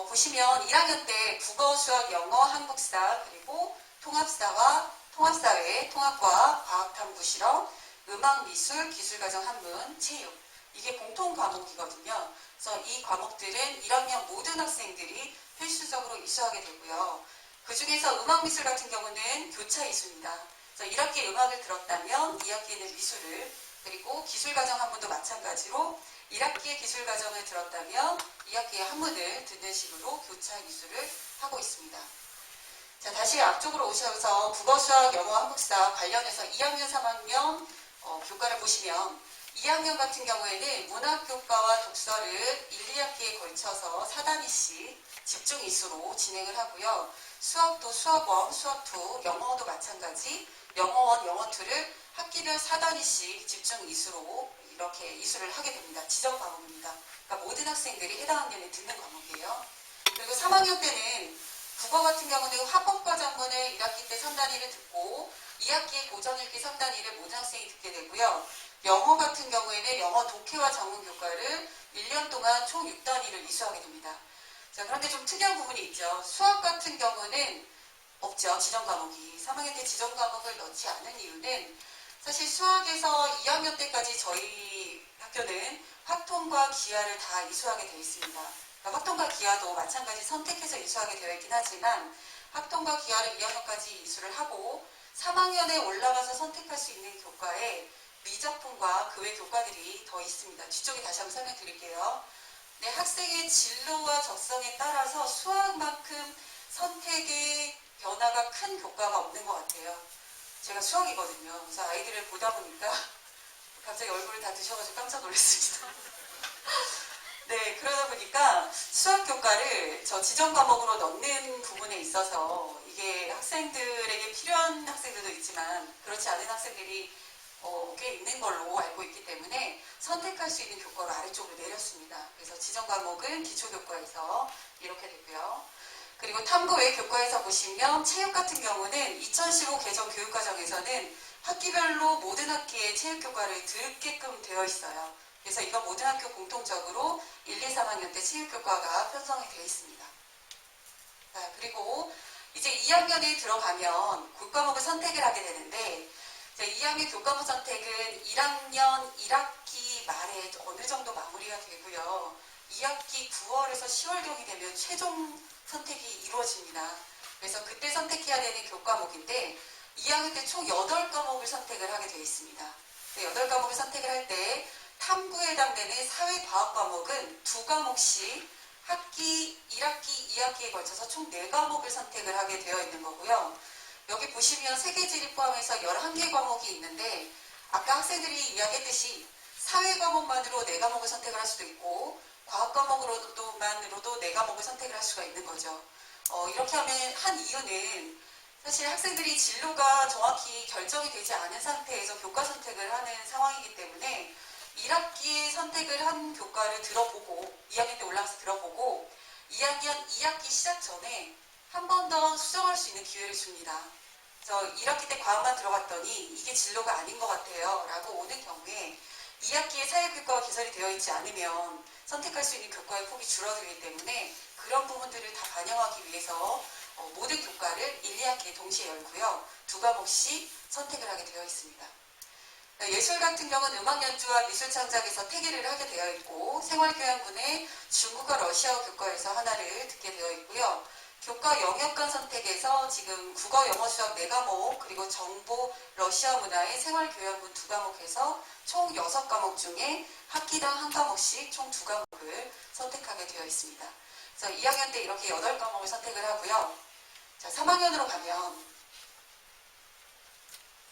보시면 1학년 때 국어, 수학, 영어, 한국사, 그리고 통합사와 통합사회, 통합과학, 과학탐구 실험, 음악, 미술, 기술과정 한문, 체육. 이게 공통 과목이거든요. 그래서 이 과목들은 1학년 모든 학생들이 필수적으로 이수하게 되고요. 그 중에서 음악, 미술 같은 경우는 교차 이수입니다. 그래서 1학기에 음악을 들었다면 2학기에는 미술을, 그리고 기술과정 한문도 마찬가지로 1학기에 기술과정을 들었다면 2학기에 한문을 듣는 식으로 교차 이수를 하고 있습니다. 자, 다시 앞쪽으로 오셔서 국어, 수학, 영어, 한국사 관련해서 2학년, 3학년 교과를 보시면 2학년 같은 경우에는 문학교과와 독서를 1, 2학기에 걸쳐서 4단위씩 집중 이수로 진행을 하고요. 수학도 수학1, 수학2, 영어도 마찬가지 영어1, 영어2를 학기별 4단위씩 집중 이수로 이렇게 이수를 하게 됩니다. 지정 과목입니다. 그러니까 모든 학생들이 해당 학년에 듣는 과목이에요. 그리고 3학년 때는 국어 같은 경우는 학법과정문을 1학기 때 3단위를 듣고 2학기에 고전읽기 3단위를 모든 학생이 듣게 되고요. 영어 같은 경우에는 영어 독해와 작문 교과를 1년 동안 총 6단위를 이수하게 됩니다. 자, 그런데 좀 특이한 부분이 있죠. 수학 같은 경우는 없죠. 지정 과목이. 3학년 때 지정 과목을 넣지 않은 이유는 사실 수학에서 2학년 때까지 저희 학교는 확통과 기하를 다 이수하게 되어 있습니다. 그러니까 확통과 기하도 마찬가지 선택해서 이수하게 되어 있긴 하지만 확통과 기하를 2학년까지 이수를 하고 3학년에 올라가서 선택할 수 있는 교과에 미적분과 그 외 교과들이 더 있습니다. 뒤쪽에 다시 한번 설명드릴게요. 네, 학생의 진로와 적성에 따라서 수학만큼 선택의 변화가 큰 교과가 없는 것 같아요. 제가 수학이거든요. 그래서 아이들을 보다 보니까 갑자기 얼굴을 다 드셔가지고 깜짝 놀랐습니다. 네, 그러다 보니까 수학 교과를 저 지정 과목으로 넣는 부분에 있어서 이게 학생들에게 필요한 학생들도 있지만 그렇지 않은 학생들이 꽤 있는 걸로 알고 있기 때문에 선택할 수 있는 교과로 아래쪽으로 내렸습니다. 그래서 지정 과목은 기초교과에서 이렇게 됐고요. 그리고 탐구 외 교과에서 보시면 체육 같은 경우는 2015 개정 교육과정에서는 학기별로 모든 학기에 체육교과를 듣게끔 되어 있어요. 그래서 이건 모든 학교 공통적으로 1, 2, 3학년 때 체육교과가 편성이 되어 있습니다. 자, 그리고 이제 2학년에 들어가면 교과목을 선택을 하게 되는데 2학년 교과목 선택은 1학년 1학기 말에 어느 정도 마무리가 되고요. 2학기 9월에서 10월경이 되면 최종 선택이 이루어집니다. 그래서 그때 선택해야 되는 교과목인데 2학년 때 총 8과목을 선택을 하게 되어 있습니다. 8과목을 선택을 할 때 탐구에 해당되는 사회과학 과목은 2과목씩 학기 1학기, 2학기에 걸쳐서 총 4과목을 선택을 하게 되어 있는 거고요. 여기 보시면 세계지리 포함해서 11개 과목이 있는데 아까 학생들이 이야기했듯이 사회 과목만으로 4과목을 선택을 할 수도 있고 과학 과목으로만으로도 4과목을 선택을 할 수가 있는 거죠. 이렇게 하면 한 이유는 사실 학생들이 진로가 정확히 결정이 되지 않은 상태에서 교과 선택을 하는 상황이기 때문에 1학기에 선택을 한 교과를 들어보고 2학년 때 올라가서 들어보고 2학년 2학기 시작 전에 한 번 더 수정할 수 있는 기회를 줍니다. 그래서 1학기 때 과학만 들어갔더니 이게 진로가 아닌 것 같아요 라고 오는 경우에 2학기에 사회교과가 개설이 되어 있지 않으면 선택할 수 있는 교과의 폭이 줄어들기 때문에 그런 부분들을 다 반영하기 위해서 모든 교과를 1, 2학기에 동시에 열고요. 2과목씩 선택을 하게 되어 있습니다. 예술 같은 경우는 음악 연주와 미술 창작에서 태기를 하게 되어 있고 생활교양군의 중국어 러시아어 교과에서 하나를 듣게 되어 있고요. 교과 영역간 선택에서 지금 국어, 영어, 수학 4과목 그리고 정보, 러시아 문화의 생활교양군 2과목에서 총 6과목 중에 학기당 1과목씩 총 2과목을 선택하게 되어 있습니다. 그래서 2학년 때 이렇게 8과목을 선택을 하고요. 자, 3학년으로 가면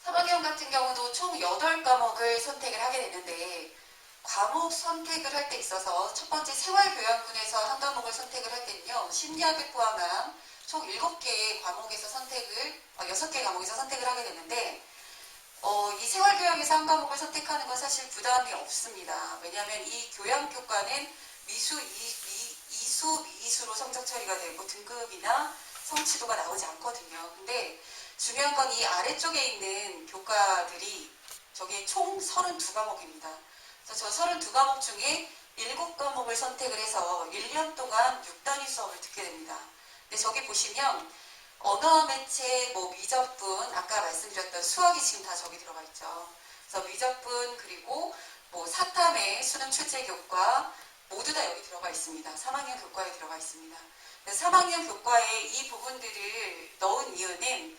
3학년 같은 경우도 총 8과목을 선택을 하게 되는데 과목 선택을 할 때 있어서 첫 번째 생활교양군에서 한 과목을 선택을 할 때는요. 심리학을 포함한 총 7개의 과목에서 6개 과목에서 선택을 하게 되는데 이 생활교양에서 한 과목을 선택하는 건 사실 부담이 없습니다. 왜냐하면 이 교양교과는 미수, 이수, 미수로 성적 처리가 되고 등급이나 성취도가 나오지 않거든요. 근데 중요한 건 이 아래쪽에 있는 교과들이 저게 총 32과목입니다. 그래서 저 32과목 중에 7과목을 선택을 해서 1년 동안 6단위 수업을 듣게 됩니다. 근데 저기 보시면 언어 매체, 미적분, 아까 말씀드렸던 수학이 지금 다 저기 들어가 있죠. 그래서 미적분 그리고 사탐의 수능 출제 교과 모두 다 여기 들어가 있습니다. 3학년 교과에 들어가 있습니다. 3학년 교과에 이 부분들을 넣은 이유는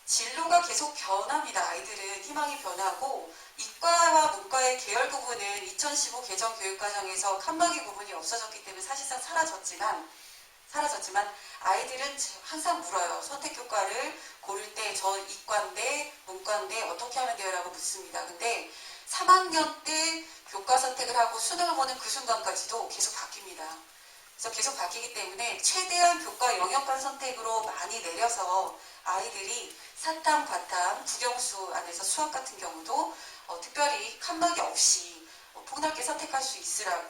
진로가 계속 변합니다. 아이들은 희망이 변하고 이과와 문과의 계열 구분은 2015 개정 교육과정에서 칸막이 구분이 없어졌기 때문에 사실상 사라졌지만 아이들은 항상 물어요. 선택교과를 고를 때 저 이과인데 문과인데 어떻게 하면 돼요? 라고 묻습니다. 근데 3학년 때 교과 선택을 하고 수능을 보는 그 순간까지도 계속 바뀝니다. 그래서 계속 바뀌기 때문에 최대한 교과 영역간 선택으로 많이 내려서 아이들이 사탐, 과탐, 국영수 안에서 수학 같은 경우도 특별히 칸막이 없이 폭넓게 선택할 수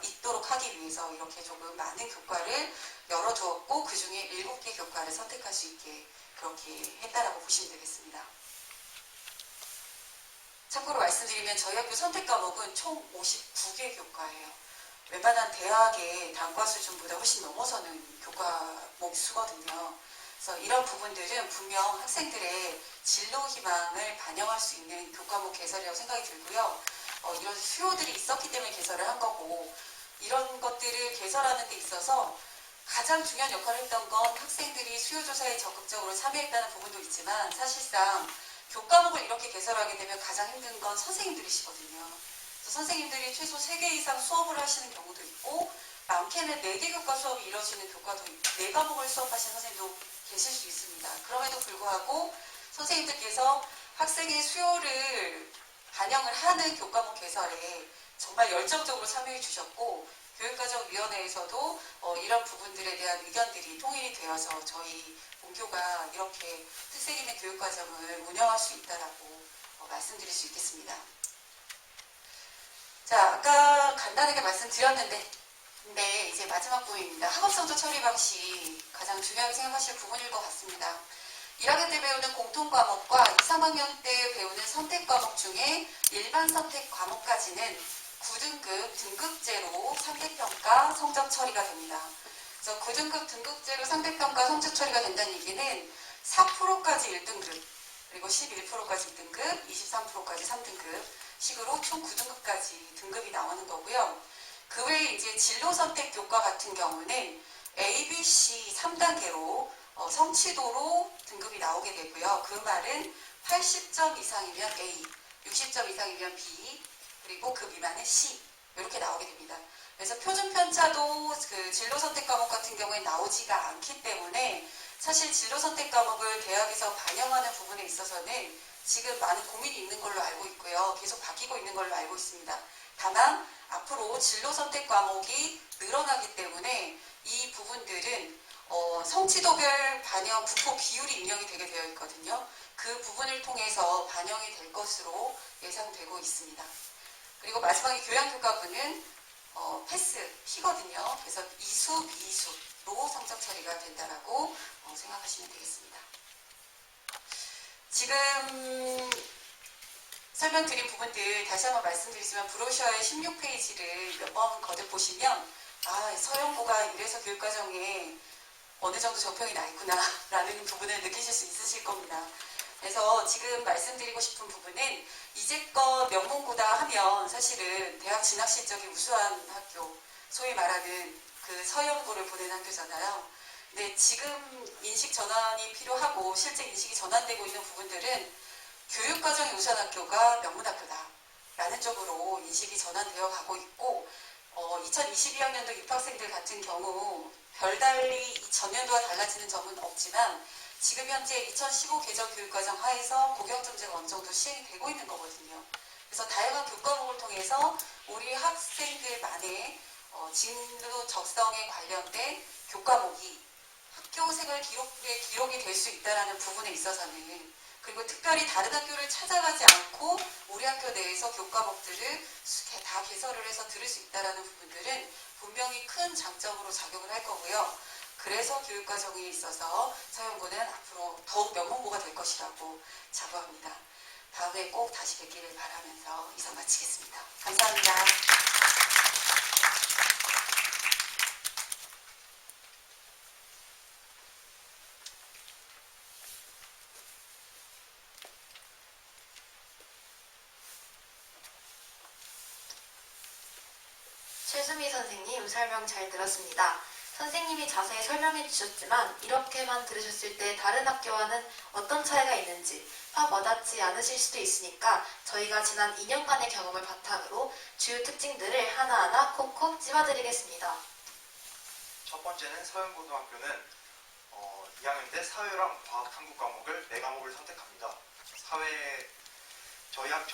있도록 하기 위해서 이렇게 조금 많은 교과를 열어두었고 그 중에 7개 교과를 선택할 수 있게 그렇게 했다라고 보시면 되겠습니다. 참고로 말씀드리면 저희 학교 선택 과목은 총 59개 교과예요. 웬만한 대학의 단과 수준보다 훨씬 넘어서는 교과목 수거든요. 그래서 이런 부분들은 분명 학생들의 진로 희망을 반영할 수 있는 교과목 개설이라고 생각이 들고요. 이런 수요들이 있었기 때문에 개설을 한 거고 이런 것들을 개설하는 데 있어서 가장 중요한 역할을 했던 건 학생들이 수요조사에 적극적으로 참여했다는 부분도 있지만 사실상 교과목을 이렇게 개설하게 되면 가장 힘든 건 선생님들이시거든요. 그래서 선생님들이 최소 3개 이상 수업을 하시는 경우도 있고 많게는 4개 교과 수업이 이루어지는 교과도 4과목을 수업하시는 선생님도 계실 수 있습니다. 그럼에도 불구하고 선생님들께서 학생의 수요를 반영을 하는 교과목 개설에 정말 열정적으로 참여해 주셨고 교육과정위원회에서도 이런 부분들에 대한 의견들이 통일이 되어서 저희 본교가 이렇게 특색 있는 교육과정을 운영할 수 있다라고 말씀드릴 수 있겠습니다. 자, 아까 간단하게 말씀드렸는데 근데 이제 마지막 부분입니다. 학업성적 처리 방식 가장 중요하게 생각하실 부분일 것 같습니다. 1학년 때 배우는 공통과목과 2, 3학년 때 배우는 선택과목 중에 일반 선택 과목까지는 9등급 등급제로 상대평가 성적 처리가 됩니다. 그래서 9등급 등급제로 상대평가 성적 처리가 된다는 얘기는 4%까지 1등급, 그리고 11%까지 2등급, 23%까지 3등급 식으로 총 9등급까지 등급이 나오는 거고요. 그 외에 이제 진로 선택 교과 같은 경우는 A, B, C 3단계로 성취도로 등급이 나오게 되고요. 그 말은 80점 이상이면 A, 60점 이상이면 B, 그리고 그 미만은 C 이렇게 나오게 됩니다. 그래서 표준 편차도 그 진로 선택 과목 같은 경우에 나오지가 않기 때문에 사실 진로 선택 과목을 대학에서 반영하는 부분에 있어서는 지금 많은 고민이 있는 걸로 알고 있고요. 계속 바뀌고 있는 걸로 알고 있습니다. 다만 앞으로 진로 선택 과목이 늘어나기 때문에 이 부분들은 성취도별 반영 분포 비율이 입력이 되게 되어 있거든요. 그 부분을 통해서 반영이 될 것으로 예상되고 있습니다. 그리고 마지막에 교양교과부는 P거든요. 그래서 이수, 미수로 성적 처리가 된다라고 생각하시면 되겠습니다. 지금 설명드린 부분들 다시 한번 말씀드리지만 브로셔의 16페이지를 몇 번 거듭 보시면 서영고가 이래서 교육과정에 어느 정도 적평이 나 있구나 라는 부분을 느끼실 수 있으실 겁니다. 그래서 지금 말씀드리고 싶은 부분은 이제껏 명문고다 하면 사실은 대학 진학 실적이 우수한 학교, 소위 말하는 그 서영고를 보낸 학교잖아요. 근데 지금 인식 전환이 필요하고 실제 인식이 전환되고 있는 부분들은 교육과정이 우수한 학교가 명문학교다 라는 쪽으로 인식이 전환되어 가고 있고 2022학년도 입학생들 같은 경우 별달리 전년도와 달라지는 점은 없지만 지금 현재 2015 개정 교육과정 하에서 고경점제가 어느 정도 시행이 되고 있는 거거든요. 그래서 다양한 교과목을 통해서 우리 학생들만의 진로 적성에 관련된 교과목이 학교 생활 기록에 기록이 될 수 있다는 부분에 있어서는 그리고 특별히 다른 학교를 찾아가지 않고 우리 학교 내에서 교과목들을 다 개설을 해서 들을 수 있다는 부분들은 분명히 큰 장점으로 작용을 할 거고요. 그래서 교육과정에 있어서 서영고는 앞으로 더욱 명문고가 될 것이라고 자부합니다. 다음에 꼭 다시 뵙기를 바라면서 이상 마치겠습니다. 감사합니다. 최수미 선생님 설명 잘 들었습니다. 선생님이 자세히 설명해 주셨지만 이렇게만 들으셨을 때 다른 학교와는 어떤 차이가 있는지 확 와닿지 않으실 수도 있으니까 저희가 지난 2년간의 경험을 바탕으로 주요 특징들을 하나하나 콕콕 집어드리겠습니다. 첫 번째는 서영고등학교는 2학년 때 사회랑 과학 탐구 과목을 4과목을 선택합니다.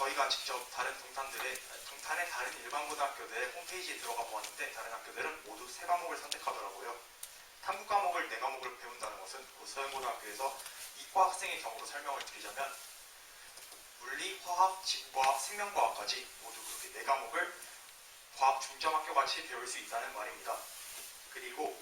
저희가 직접 다른 동탄의 다른 일반 고등학교들의 홈페이지에 들어가 보았는데 다른 학교들은 모두 3과목을 선택하더라고요. 탐구 과목을 4과목을 배운다는 것은 서영고등학교에서 이과 학생의 경우로 설명을 드리자면 물리, 화학, 지구과학, 생명과학까지 모두 그렇게 4과목을 과학 중점학교같이 배울 수 있다는 말입니다. 그리고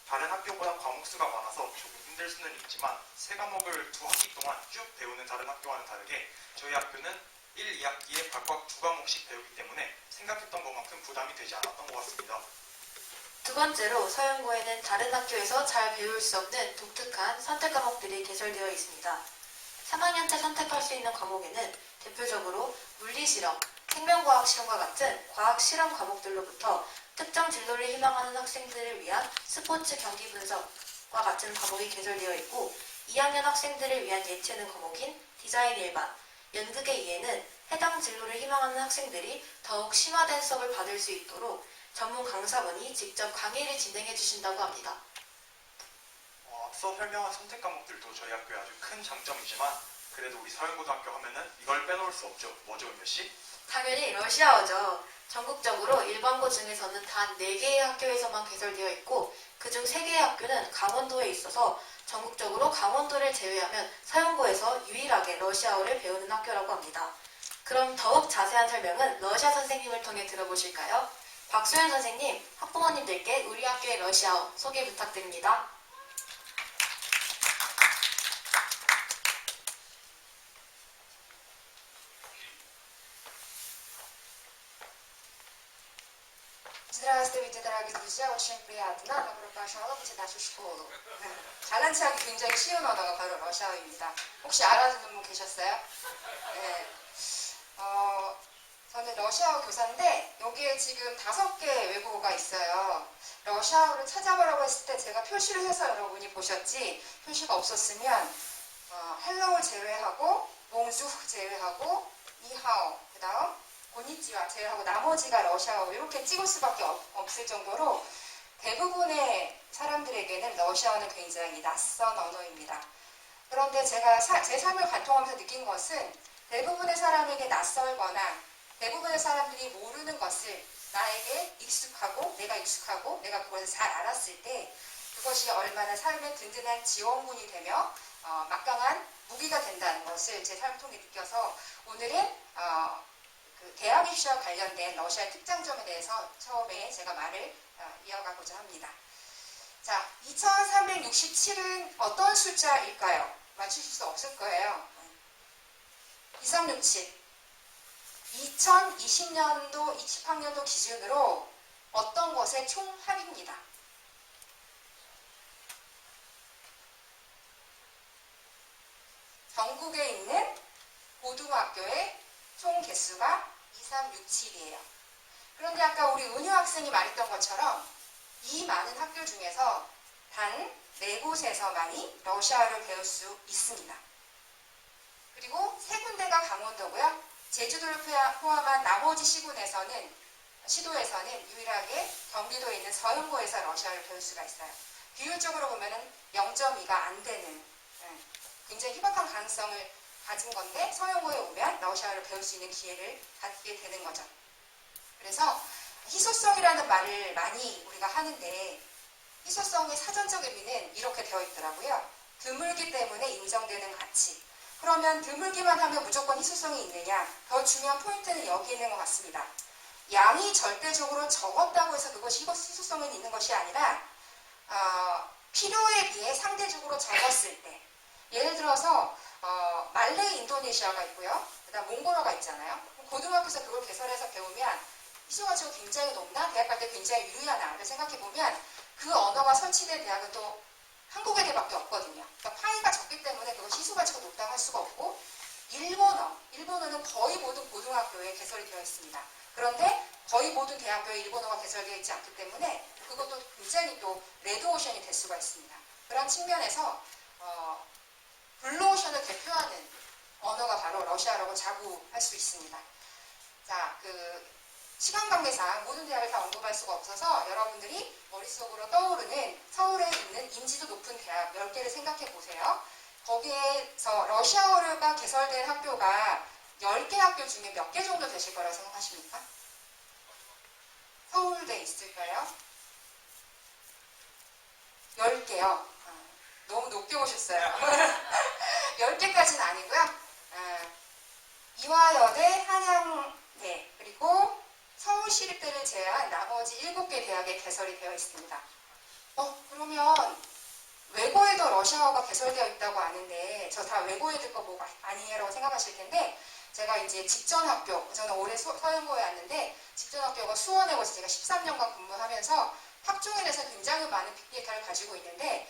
다른 학교보다 과목 수가 많아서 조금 힘들 수는 있지만 3과목을 2학기 동안 쭉 배우는 다른 학교와는 다르게 저희 학교는 1, 2학기에 각각 2과목씩 배우기 때문에 생각했던 것만큼 부담이 되지 않았던 것 같습니다. 두 번째로 서영고에는 다른 학교에서 잘 배울 수 없는 독특한 선택 과목들이 개설되어 있습니다. 3학년 때 선택할 수 있는 과목에는 대표적으로 물리실험, 생명과학 실험과 같은 과학 실험 과목들로부터 특정 진로를 희망하는 학생들을 위한 스포츠 경기 분석과 같은 과목이 개설되어 있고 2학년 학생들을 위한 예체능 과목인 디자인 일반, 연극의 이해는 해당 진로를 희망하는 학생들이 더욱 심화된 수업을 받을 수 있도록 전문 강사분이 직접 강의를 진행해 주신다고 합니다. 앞서 설명한 선택 과목들도 저희 학교의 아주 큰 장점이지만 그래도 우리 서영고등학교 하면은 이걸 빼놓을 수 없죠. 뭐죠, 은별 씨? 당연히 러시아어죠. 전국적으로 일반고 중에서는 단 4개의 학교에서만 개설되어 있고 그중 3개의 학교는 강원도에 있어서 전국적으로 강원도를 제외하면 서영고에서 유일하게 러시아어를 배우는 학교라고 합니다. 그럼 더욱 자세한 설명은 러시아 선생님을 통해 들어보실까요? 박소연 선생님, 학부모님들께 우리 학교의 러시아어 소개 부탁드립니다. Здравствуйте, дорогие друзья. Очень приятно. Добро пожаловать в нашу школу. 잘난 체하기 굉장히 쉬운 언어가 바로 러시아어입니다. 혹시 알아듣는 분 계셨어요? 네. 저는 러시아어 교사인데 여기에 지금 5개 외국어가 있어요. 러시아어를 찾아보라고 했을 때 제가 표시를 해서 여러분이 보셨지 표시가 없었으면 헬로우 제외하고 몽주 제외하고 니하오 그 다음 고니치와 제외하고 나머지가 러시아어 이렇게 찍을 수밖에 없을 정도로 대부분의 사람들에게는 러시아어는 굉장히 낯선 언어입니다. 그런데 제가 제 삶을 관통하면서 느낀 것은 대부분의 사람에게 낯설거나 대부분의 사람들이 모르는 것을 나에게 익숙하고 내가 그것을 잘 알았을 때 그것이 얼마나 삶의 든든한 지원군이 되며 막강한 무기가 된다는 것을 제 삶을 통해 느껴서 오늘은 그 대학 입시와 관련된 러시아의 특장점에 대해서 처음에 제가 말을 이어가고자 합니다. 자, 2367은 어떤 숫자일까요? 맞추실 수 없을 거예요. 2367. 2020년도, 20학년도 기준으로 어떤 것의 총합입니다. 전국에 있는 고등학교의 총 개수가 2367이에요. 그런데 아까 우리 은유 학생이 말했던 것처럼 이 많은 학교 중에서 단 4곳에서만이 러시아어를 배울 수 있습니다. 그리고 3군데가 강원도고요. 제주도를 포함한 나머지 시도에서는 유일하게 경기도에 있는 서영고에서 러시아어를 배울 수가 있어요. 비율적으로 보면 0.2가 안 되는 굉장히 희박한 가능성을 가진 건데 서영고에 오면 러시아어를 배울 수 있는 기회를 갖게 되는 거죠. 그래서 희소성이라는 말을 많이 우리가 하는데 희소성의 사전적 의미는 이렇게 되어 있더라고요. 드물기 때문에 인정되는 가치. 그러면 드물기만 하면 무조건 희소성이 있느냐? 더 중요한 포인트는 여기 있는 것 같습니다. 양이 절대적으로 적었다고 해서 그것이 희소성은 있는 것이 아니라 필요에 비해 상대적으로 적었을 때, 예를 들어서 말레이 인도네시아가 있고요. 그다음 몽골어가 있잖아요. 고등학교에서 그걸 개설해서 배우면 희소가치가 굉장히 높나? 대학 갈 때 굉장히 유리하나를 생각해보면 그 언어가 설치된 대학은 또 한국에 개밖에 없거든요. 그러니까 파이가 적기 때문에 그것이 희소가치가 높다고 할 수가 없고, 일본어는 거의 모든 고등학교에 개설이 되어 있습니다. 그런데 거의 모든 대학교에 일본어가 개설되어 있지 않기 때문에 그것도 굉장히 또 레드오션이 될 수가 있습니다. 그런 측면에서 블루오션을 대표하는 언어가 바로 러시아어라고 자부할 수 있습니다. 자, 시간 관계상 모든 대학을 다 언급할 수가 없어서 여러분들이 머릿속으로 떠오르는 서울에 있는 인지도 높은 대학 10개를 생각해 보세요. 거기에서 러시아어가 개설된 학교가 10개 학교 중에 몇 개 정도 되실 거라고 생각하십니까? 서울대 있을까요? 10개요. 너무 높게 오셨어요. 10개까지는 아니고요. 이화여대, 한양대, 그리고 서울시립대를 제외한 나머지 7개 대학에 개설이 되어 있습니다. 그러면 외고에도 러시아어가 개설되어 있다고 아는데 저 다 외고에 들 거 뭐 아니에요? 생각하실 텐데, 제가 이제 직전 학교, 저는 올해 서영고에 왔는데 직전 학교가 수원에 와서 제가 13년간 근무하면서 학종에 대해서 굉장히 많은 빅데이터를 가지고 있는데,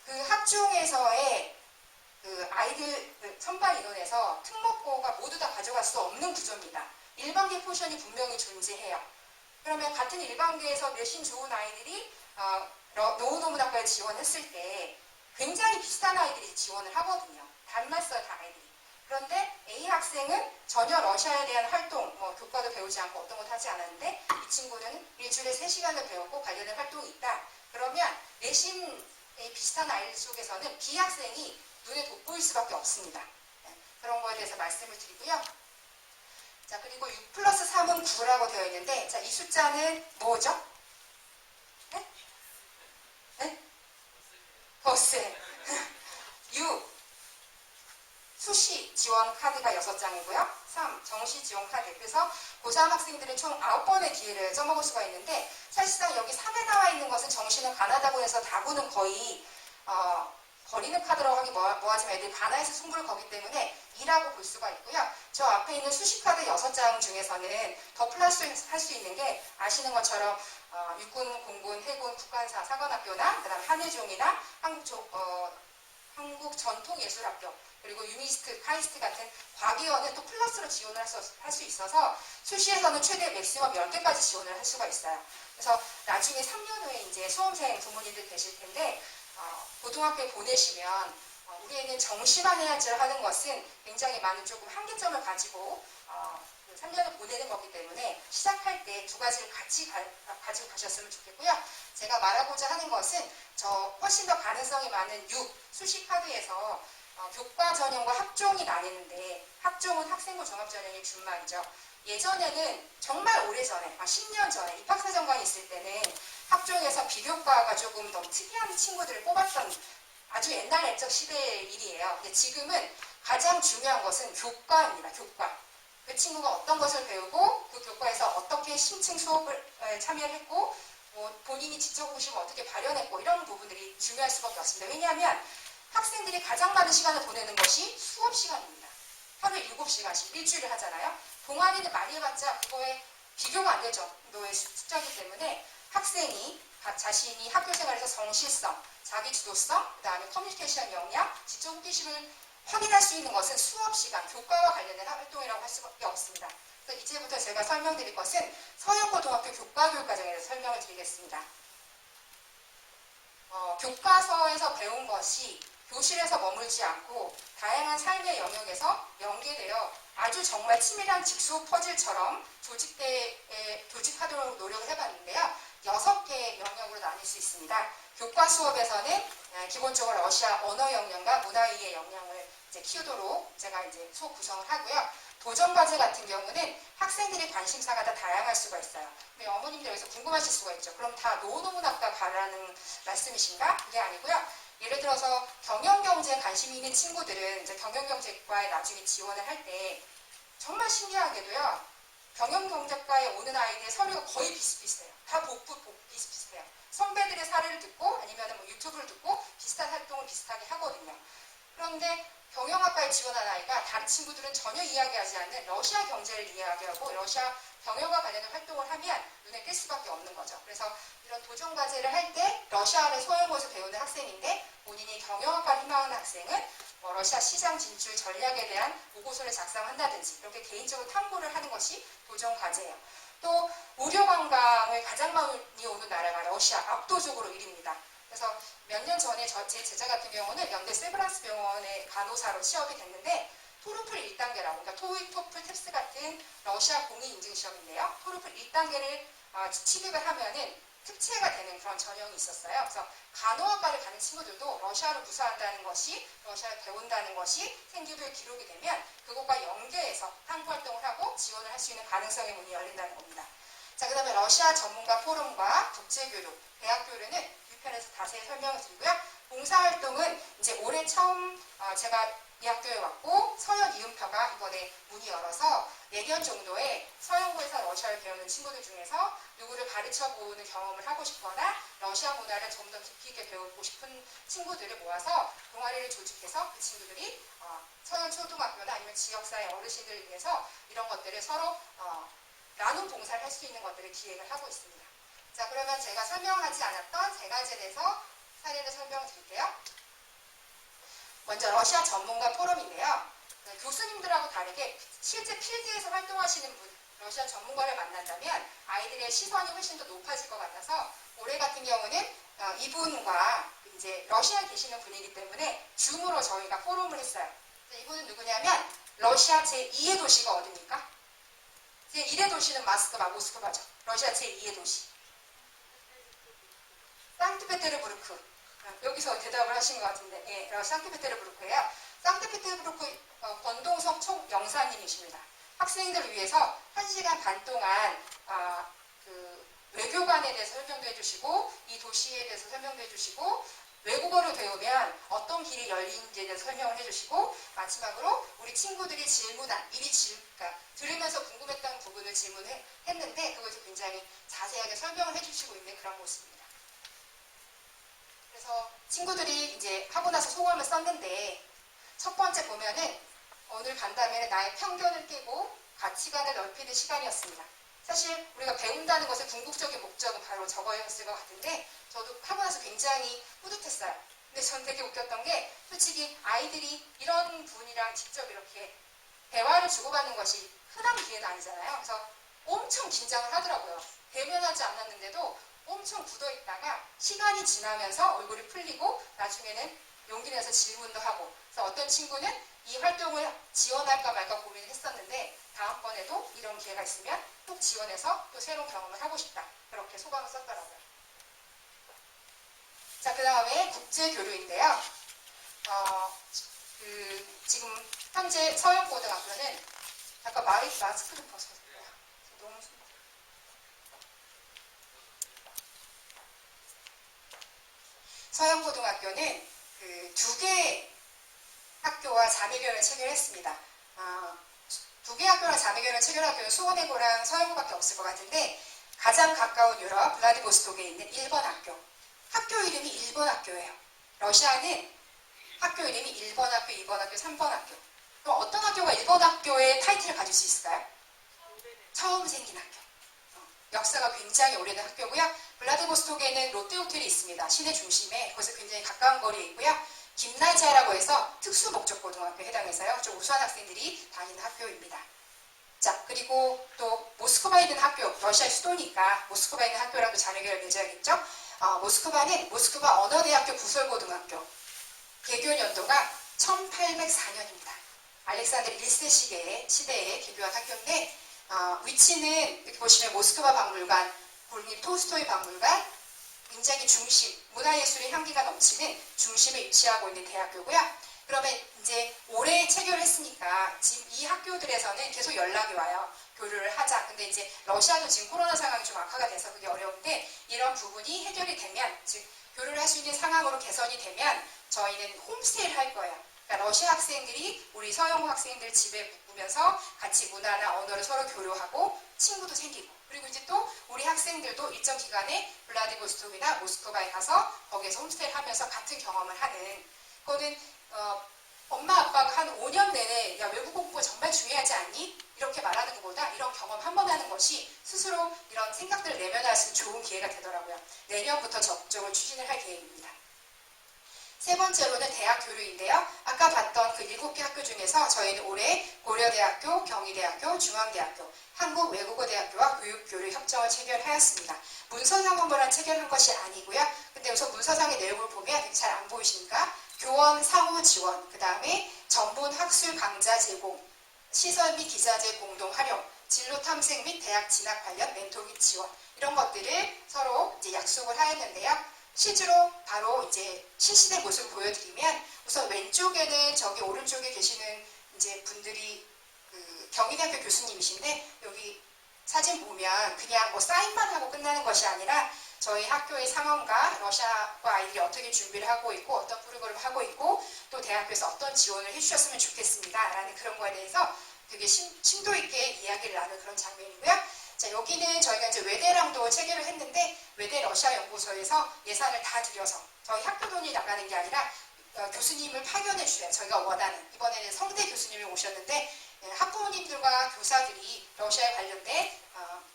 그 학종에서의 아이들 선발 인원에서 특목고가 모두 다 가져갈 수 없는 구조입니다. 일반계 포션이 분명히 존재해요. 그러면 같은 일반계에서 내신 좋은 아이들이 노후노문학과에 지원했을 때 굉장히 비슷한 아이들이 지원을 하거든요. 닮았어요, 다 아이들이. 그런데 A 학생은 전혀 러시아에 대한 활동, 교과도 배우지 않고 어떤 것도 하지 않았는데, 이 친구는 일주일에 3시간을 배우고 관련된 활동이 있다. 그러면 내신이 비슷한 아이들 속에서는 B 학생이 눈에 돋보일 수밖에 없습니다. 그런 거에 대해서 말씀을 드리고요. 자, 그리고 6 플러스 3은 9라고 되어 있는데, 자, 이 숫자는 뭐죠? 네? 네? 버스. 6. 수시 지원 카드가 6장이고요. 3. 정시 지원 카드. 그래서 고3 학생들은 총 9번의 기회를 써먹을 수가 있는데, 사실상 여기 3에 나와 있는 것은 정시는 가나다고 해서 다구는 거의 버리는 카드라고 하기 뭐하지만 애들이 가나에서 승부를 거기 때문에 2라고 볼 수가 있고요. 저 앞에 있는 수시 카드 6장 중에서는 더 플러스 할 수 있는 게 아시는 것처럼 육군, 공군, 해군, 국관사, 사관학교나 그다음 한예종이나 한국 전통예술학교, 그리고 유니스트, 카이스트 같은 과기원은 또 플러스로 지원을 할 수 있어서 수시에서는 최대 맥시멈 10개까지 지원을 할 수가 있어요. 그래서 나중에 3년 후에 이제 수험생 부모님들 계실 텐데, 고등학교에 보내시면 우리 애는 정시만 해야지 하는 것은 굉장히 많은 조금 한계점을 가지고 3년을 보내는 거기 때문에 시작할 때 두 가지를 같이 가지고 가셨으면 좋겠고요. 제가 말하고자 하는 것은 훨씬 더 가능성이 많은 6 수시 카드에서 교과 전형과 학종이 나뉘는데, 학종은 학생부 종합전형의 준말이죠. 예전에는 정말 오래전에, 10년 전에 입학사정관이 있을 때는 학종에서 비교과가 조금 더 특이한 친구들을 뽑았던 아주 옛날 옛적 시대의 일이에요. 근데 지금은 가장 중요한 것은 교과입니다. 교과. 그 친구가 어떤 것을 배우고 그 교과에서 어떻게 심층 수업을 참여를 했고, 본인이 직접 오시면 어떻게 발현했고, 이런 부분들이 중요할 수밖에 없습니다. 왜냐하면 학생들이 가장 많은 시간을 보내는 것이 수업 시간입니다. 하루에 7시간씩 일주일을 하잖아요. 동아리는 많이 해봤자 그거에 비교가 안 될 정도의 숫자이기 때문에 학생이 자신이 학교 생활에서 성실성, 자기 주도성, 그 다음에 커뮤니케이션 역량, 지적 호기심을 확인할 수 있는 것은 수업 시간, 교과와 관련된 활동이라고 할 수밖에 없습니다. 그래서 이제부터 제가 설명드릴 것은 서영고등학교 교과교육과정에서 설명을 드리겠습니다. 교과서에서 배운 것이 교실에서 머물지 않고 다양한 삶의 영역에서 연계되어 아주 정말 치밀한 직소 퍼즐처럼 조직하도록 노력을 해봤는데요. 6개의 영역으로 나뉠 수 있습니다. 교과 수업에서는 기본적으로 러시아 언어 역량과 문화이해 역량을 이제 키우도록 제가 이제 수업 구성을 하고요. 도전 과제 같은 경우는 학생들의 관심사가 다 다양할 수가 있어요. 근데 어머님들 여기서 궁금하실 수가 있죠. 그럼 다 노후노문학과 가라는 말씀이신가? 그게 아니고요. 예를 들어서 경영경제에 관심이 있는 친구들은 이제 경영경제과에 나중에 지원을 할 때 정말 신기하게도요. 경영경제과에 오는 아이들의 서류가 거의 비슷비슷해요. 다 비슷비슷해요. 선배들의 사례를 듣고 아니면 뭐 유튜브를 듣고 비슷한 활동을 비슷하게 하거든요. 그런데 경영학과에 지원한 아이가 다른 친구들은 전혀 이야기하지 않는 러시아 경제를 이야기하고 러시아 경영과 관련된 활동을 하면 눈에 띌 수밖에 없는 거죠. 그래서 이런 도전 과제를 할 때 러시아를 소형고에서 배우는 학생인데 본인이 경영학과를 희망하는 학생은 뭐 러시아 시장 진출 전략에 대한 보고서를 작성한다든지 이렇게 개인적으로 탐구를 하는 것이 도전 과제예요. 또 의료 관광을 가장 많이 오는 나라가 러시아, 압도적으로 1위입니다. 그래서 몇 년 전에 제 제자 같은 경우는 연대 세브란스 병원의 간호사로 취업이 됐는데 토르플 1단계라고, 그러니까 토익, 토플, 탭스 같은 러시아 공인 인증 시험인데요. 토르플 1단계를 취득을 하면은 특채가 되는 그런 전형이 있었어요. 그래서 간호학과를 가는 친구들도 러시아를 구사한다는 것이, 러시아를 배운다는 것이 생기부에 기록이 되면 그것과 연계해서 탐구 활동을 하고 지원을 할 수 있는 가능성의 문이 열린다는 겁니다. 자, 그 다음에 러시아 전문가 포럼과 국제교류, 대학교류는 뒤편에서 자세히 설명을 드리고요. 봉사활동은 이제 올해 처음 제가 이 학교에 왔고 서현 이음표가 이번에 문이 열어서 4년 정도의 서영고에서 러시아를 배우는 친구들 중에서 누구를 가르쳐보는 경험을 하고 싶거나 러시아 문화를 좀 더 깊이 있게 배우고 싶은 친구들을 모아서 동아리를 조직해서 그 친구들이 서현 초등학교나 아니면 지역사회 어르신들을 위해서 이런 것들을 서로 나눔 봉사를 할 수 있는 것들을 기획을 하고 있습니다. 자, 그러면 제가 설명하지 않았던 3가지에 대해서 사례를 설명드릴게요. 먼저 러시아 전문가 포럼인데요. 교수님들하고 다르게 실제 필드에서 활동하시는 분, 러시아 전문가를 만난다면 아이들의 시선이 훨씬 더 높아질 것 같아서 올해 같은 경우는 이분과 이제 러시아에 계시는 분이기 때문에 줌으로 저희가 포럼을 했어요. 이분은 누구냐면 러시아 제2의 도시가 어디입니까? 제1의 도시는 모스크바죠. 러시아 제2의 도시. 상트페테르부르크. 여기서 대답을 하신 것 같은데, 예, 상트페테르부르크예요. 상트페테르부르크 권동석 총영사님이십니다. 학생들을 위해서 1시간 반 동안 그 외교관에 대해서 설명도 해주시고 이 도시에 대해서 설명도 해주시고 외국어를 배우면 어떤 길이 열리는지에 대해서 설명을 해주시고 마지막으로 우리 친구들이 질문한 그러니까 들으면서 궁금했던 부분을 질문했는데 그것을 굉장히 자세하게 설명을 해주시고 있는 그런 모습입니다. 그래서 친구들이 이제 하고 나서 소감을 썼는데 첫 번째 보면은 오늘 간담회는 나의 편견을 깨고 가치관을 넓히는 시간이었습니다. 사실 우리가 배운다는 것의 궁극적인 목적은 바로 저거였을 것 같은데 저도 하고 나서 굉장히 뿌듯했어요. 근데 전 되게 웃겼던 게 솔직히 아이들이 이런 분이랑 직접 이렇게 대화를 주고받는 것이 흔한 기회는 아니잖아요. 그래서 엄청 긴장을 하더라고요. 대면하지 않았는데도 엄청 굳어있다가 시간이 지나면서 얼굴이 풀리고 나중에는 용기 내서 질문도 하고 그래서 어떤 친구는 이 활동을 지원할까 말까 고민을 했었는데 다음번에도 이런 기회가 있으면 꼭 지원해서 또 새로운 경험을 하고 싶다. 그렇게 소감을 썼더라고요. 자, 그 다음에 국제교류인데요. 지금 현재 서영고등학교는 잠깐 마스크 좀 벗어주세요. 너무 서영고등학교는 그 2개 학교와 자매교련을 체결했습니다. 2개 학교랑 자매교련을 체결한 학교는 수원외고랑 서영고밖에 없을 것 같은데 가장 가까운 유럽 블라디보스톡에 있는 1번 학교. 학교 이름이 1번 학교예요. 러시아는 학교 이름이 1번 학교, 2번 학교, 3번 학교. 그럼 어떤 학교가 1번 학교의 타이틀을 가질 수 있을까요? 처음 생긴 학교. 역사가 굉장히 오래된 학교고요. 블라디보스톡에는 롯데호텔이 있습니다. 시내 중심에 거기서 굉장히 가까운 거리에 있고요. 김나지아라고 해서 특수목적고등학교에 해당해서요. 좀 우수한 학생들이 다니는 학교입니다. 자, 그리고 또 모스크바에 있는 학교, 러시아 수도니까 모스크바에 있는 학교랑도 자매교를 맺어야겠죠. 모스크바는 모스크바 언어대학교 구설고등학교. 개교 연도가 1804년입니다. 알렉산더 1세 시대에 개교한 학교인데 위치는 이렇게 보시면 모스크바 박물관, 볼님 토스토이 박물관, 굉장히 중심, 문화예술의 향기가 넘치는 중심에 위치하고 있는 대학교고요. 그러면 이제 올해 체결을 했으니까 지금 이 학교들에서는 계속 연락이 와요. 교류를 하자. 근데 이제 러시아도 지금 코로나 상황이 좀 악화가 돼서 그게 어려운데 이런 부분이 해결이 되면, 즉 교류를 할 수 있는 상황으로 개선이 되면 저희는 홈스테이를 할 거예요. 그러니까 러시아 학생들이 우리 서영고 학생들 집에 묵으면서 같이 문화나 언어를 서로 교류하고 친구도 생기고, 그리고 이제 또 우리 학생들도 일정 기간에 블라디보스톡이나 모스크바에 가서 거기에서 홈스테이를 하면서 같은 경험을 하는, 그거는 엄마 아빠가 한 5년 내내 야 외국 공부가 정말 중요하지 않니? 이렇게 말하는 것보다 이런 경험 한 번 하는 것이 스스로 이런 생각들을 내면할 수 있는 좋은 기회가 되더라고요. 내년부터 적극적으로 추진을 할 계획입니다. 세 번째로는 대학 교류인데요. 아까 봤던 그 7개 학교 중에서 저희는 올해 고려대학교, 경희대학교, 중앙대학교, 한국외국어대학교와 교육교류 협정을 체결하였습니다. 문서상으로만 체결한 것이 아니고요. 근데 우선 문서상의 내용을 보면 잘 안 보이십니까? 교원 상호 지원, 그 다음에 전문 학술 강좌 제공, 시설 및 기자재 공동 활용, 진로 탐색 및 대학 진학 관련 멘토 및 지원, 이런 것들을 서로 이제 약속을 하였는데요. 실제로 바로 이제 실시된 모습을 보여드리면, 우선 왼쪽에는 저기 오른쪽에 계시는 이제 분들이 그 경희대학교 교수님이신데, 여기 사진 보면 그냥 뭐 사인만 하고 끝나는 것이 아니라 저희 학교의 상황과 러시아과 아이들이 어떻게 준비를 하고 있고 어떤 프로그램을 하고 있고 또 대학교에서 어떤 지원을 해주셨으면 좋겠습니다 라는 그런 거에 대해서 되게 심도 있게 이야기를 나눈 그런 장면이고요. 자, 여기는 저희가 이제 외대랑도 체결을 했는데, 외대 러시아 연구소에서 예산을 다 들여서 저희 학교 돈이 나가는 게 아니라 교수님을 파견해 주셔요. 저희가 원하는, 이번에는 성대 교수님이 오셨는데 학부모님들과 교사들이 러시아에 관련된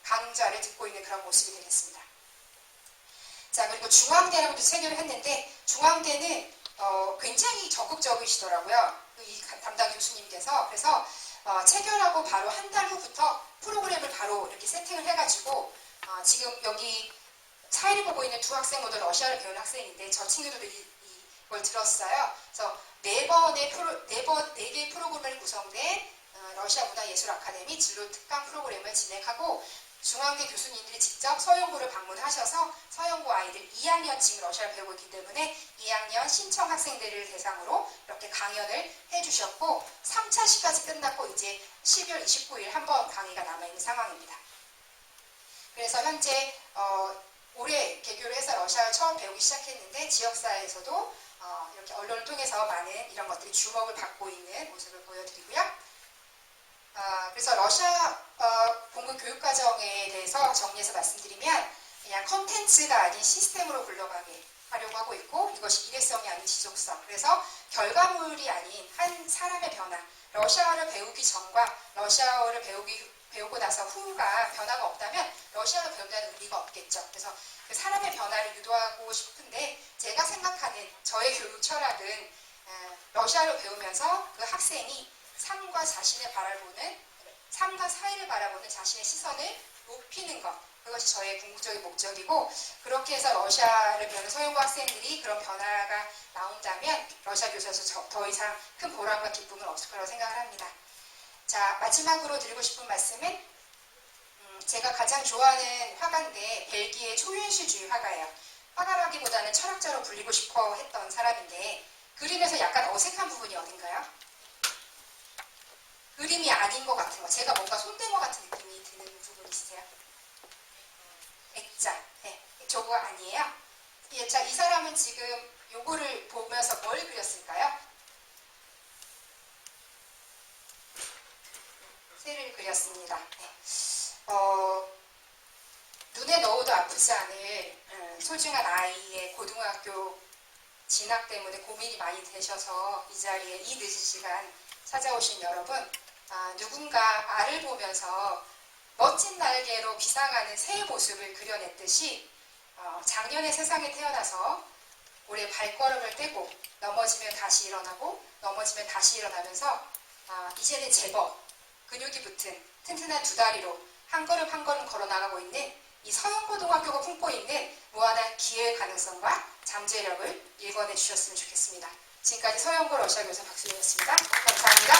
강좌를 듣고 있는 그런 모습이 되겠습니다. 자, 그리고 중앙대랑도 체결을 했는데, 중앙대는 굉장히 적극적이시더라고요. 이 담당 교수님께서. 그래서 체결하고 바로 한 달 후부터 프로그램을 바로 이렇게 세팅을 해가지고 지금 여기 사회를 보고 있는 두 학생 모두 러시아를 배우는 학생인데 저 친구들도 이걸 들었어요. 그래서 네 개의 프로그램을 구성된 러시아 문화예술 아카데미 진로 특강 프로그램을 진행하고, 중앙대 교수님들이 직접 서영고를 방문하셔서 서영고 아이들 2학년쯤 러시아를 배우고 있기 때문에 2학년 신청 학생들을 대상으로 이렇게 강연을 해주셨고, 3차 시까지 끝났고 이제 12월 29일 한 번 강의가 남아있는 상황입니다. 그래서 현재 올해 개교를 해서 러시아를 처음 배우기 시작했는데 지역사회에서도 이렇게 언론을 통해서 많은 이런 것들이 주목을 받고 있는 모습을 보여드리고요. 그래서 러시아 공급 교육과정에 대해서 정리해서 말씀드리면, 그냥 컨텐츠가 아닌 시스템으로 굴러가게 하려고 하고 있고, 이것이 일회성이 아닌 지속성, 그래서 결과물이 아닌 한 사람의 변화, 러시아어를 배우기 전과 러시아어를 배우고 나서 후가 변화가 없다면 러시아어를 배운다는 의미가 없겠죠. 그래서 그 사람의 변화를 유도하고 싶은데, 제가 생각하는 저의 교육 철학은 러시아어를 배우면서 그 학생이 삶과 사회를 바라보는 자신의 시선을 높이는 것, 그것이 저의 궁극적인 목적이고, 그렇게 해서 러시아를 배우는 서영고 학생들이 그런 변화가 나온다면 러시아 교수에서 더 이상 큰 보람과 기쁨은 없을 거라고 생각을 합니다. 자, 마지막으로 드리고 싶은 말씀은 제가 가장 좋아하는 화가인데 벨기에 초현실주의 화가예요. 화가라기보다는 철학자로 불리고 싶어 했던 사람인데, 그림에서 약간 어색한 부분이 어딘가요? 그림이 아닌 것 같은 거, 제가 뭔가 손댄 것 같은 느낌이 드는 부분 있으세요? 액자, 네, 저거 아니에요? 예, 자, 이 사람은 지금 요거를 보면서 뭘 그렸을까요? 새를 그렸습니다. 네. 눈에 넣어도 아프지 않을 소중한 아이의 고등학교 진학 때문에 고민이 많이 되셔서 이 자리에 이 늦은 시간 찾아오신 여러분, 누군가 알을 보면서 멋진 날개로 비상하는 새의 모습을 그려냈듯이 작년에 세상에 태어나서 올해 발걸음을 떼고 넘어지면 다시 일어나고 넘어지면 다시 일어나면서 이제는 제법 근육이 붙은 튼튼한 두 다리로 한 걸음 한 걸음 걸어나가고 있는 이 서영고등학교가 품고 있는 무한한 기회의 가능성과 잠재력을 일궈내 주셨으면 좋겠습니다. 지금까지 서영고 러시아 교수 박수진이었습니다. 감사합니다.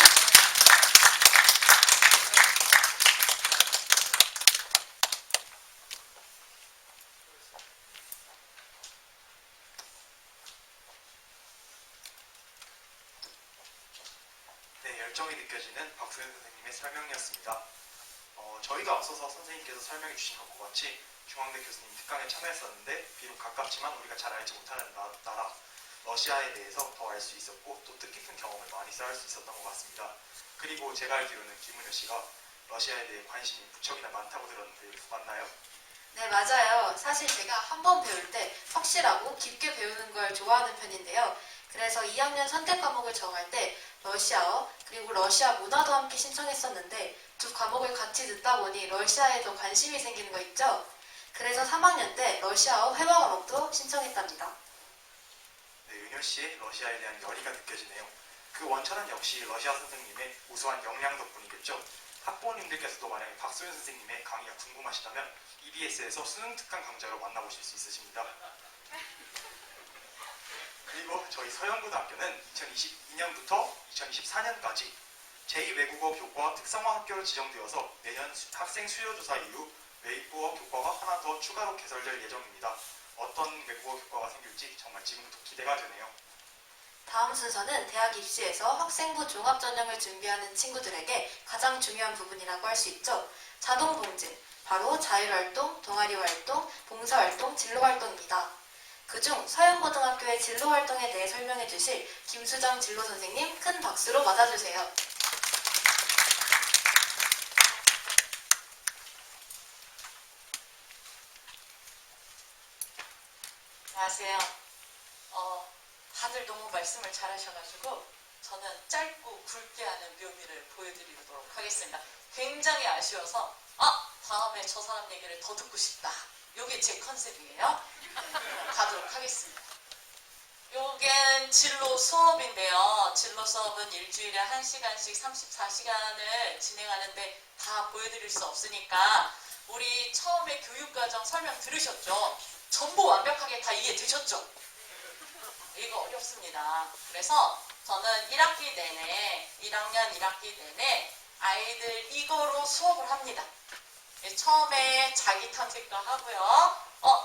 네, 열정이 느껴지는 박소연 선생님의 설명이었습니다. 저희가 앞서서 선생님께서 설명해 주신 것과 같이 중앙대 교수님 특강에 참여했었는데 비록 가깝지만 우리가 잘 알지 못하는 나라 러시아에 대해서 더 알 수 있었고 또 뜻깊은 경험을 많이 쌓을 수 있었던 것 같습니다. 그리고 제가 알기로는 김은효 씨가 러시아에 대해 관심이 무척이나 많다고 들었는데 맞나요? 네, 맞아요. 사실 제가 한 번 배울 때 확실하고 깊게 배우는 걸 좋아하는 편인데요. 그래서 2학년 선택 과목을 정할 때 러시아어 그리고 러시아 문화도 함께 신청했었는데 두 과목을 같이 듣다 보니 러시아에 더 관심이 생기는 거 있죠? 그래서 3학년 때 러시아어 회화 과목도 신청했답니다. 네, 은효 씨의 러시아에 대한 열의가 느껴지네요. 그 원천은 역시 러시아 선생님의 우수한 역량 덕분이겠죠. 학부모님들께서도 만약에 박소연 선생님의 강의가 궁금하시다면 EBS에서 수능 특강 강좌로 만나보실 수 있으십니다. 그리고 저희 서영고등학교는 2022년부터 2024년까지 제2외국어 교과 특성화 학교로 지정되어서 내년 학생 수요조사 이후 외국어 교과가 하나 더 추가로 개설될 예정입니다. 어떤 외국어 교과가 생길지 정말 지금부터 기대가 되네요. 다음 순서는 대학 입시에서 학생부 종합전형을 준비하는 친구들에게 가장 중요한 부분이라고 할 수 있죠. 자동봉진, 바로 자율활동, 동아리활동, 봉사활동, 진로활동입니다. 그중 서영고등학교의 진로활동에 대해 설명해 주실 김수정 진로선생님 큰 박수로 맞아주세요. 안녕하세요. 다들 너무 말씀을 잘하셔가지고 저는 짧고 굵게 하는 묘미를 보여드리도록 하겠습니다. 굉장히 아쉬워서 다음에 저 사람 얘기를 더 듣고 싶다. 요게 제 컨셉이에요. 가도록 하겠습니다. 요겐 진로 수업인데요. 진로 수업은 일주일에 1시간씩 34시간을 진행하는데 다 보여드릴 수 없으니까 우리 처음에 교육과정 설명 들으셨죠? 전부 완벽하게 다 이해되셨죠? 이거 어렵습니다. 그래서 저는 1학년 1학기 내내 아이들 이거로 수업을 합니다. 처음에 자기 탐색도 하고요.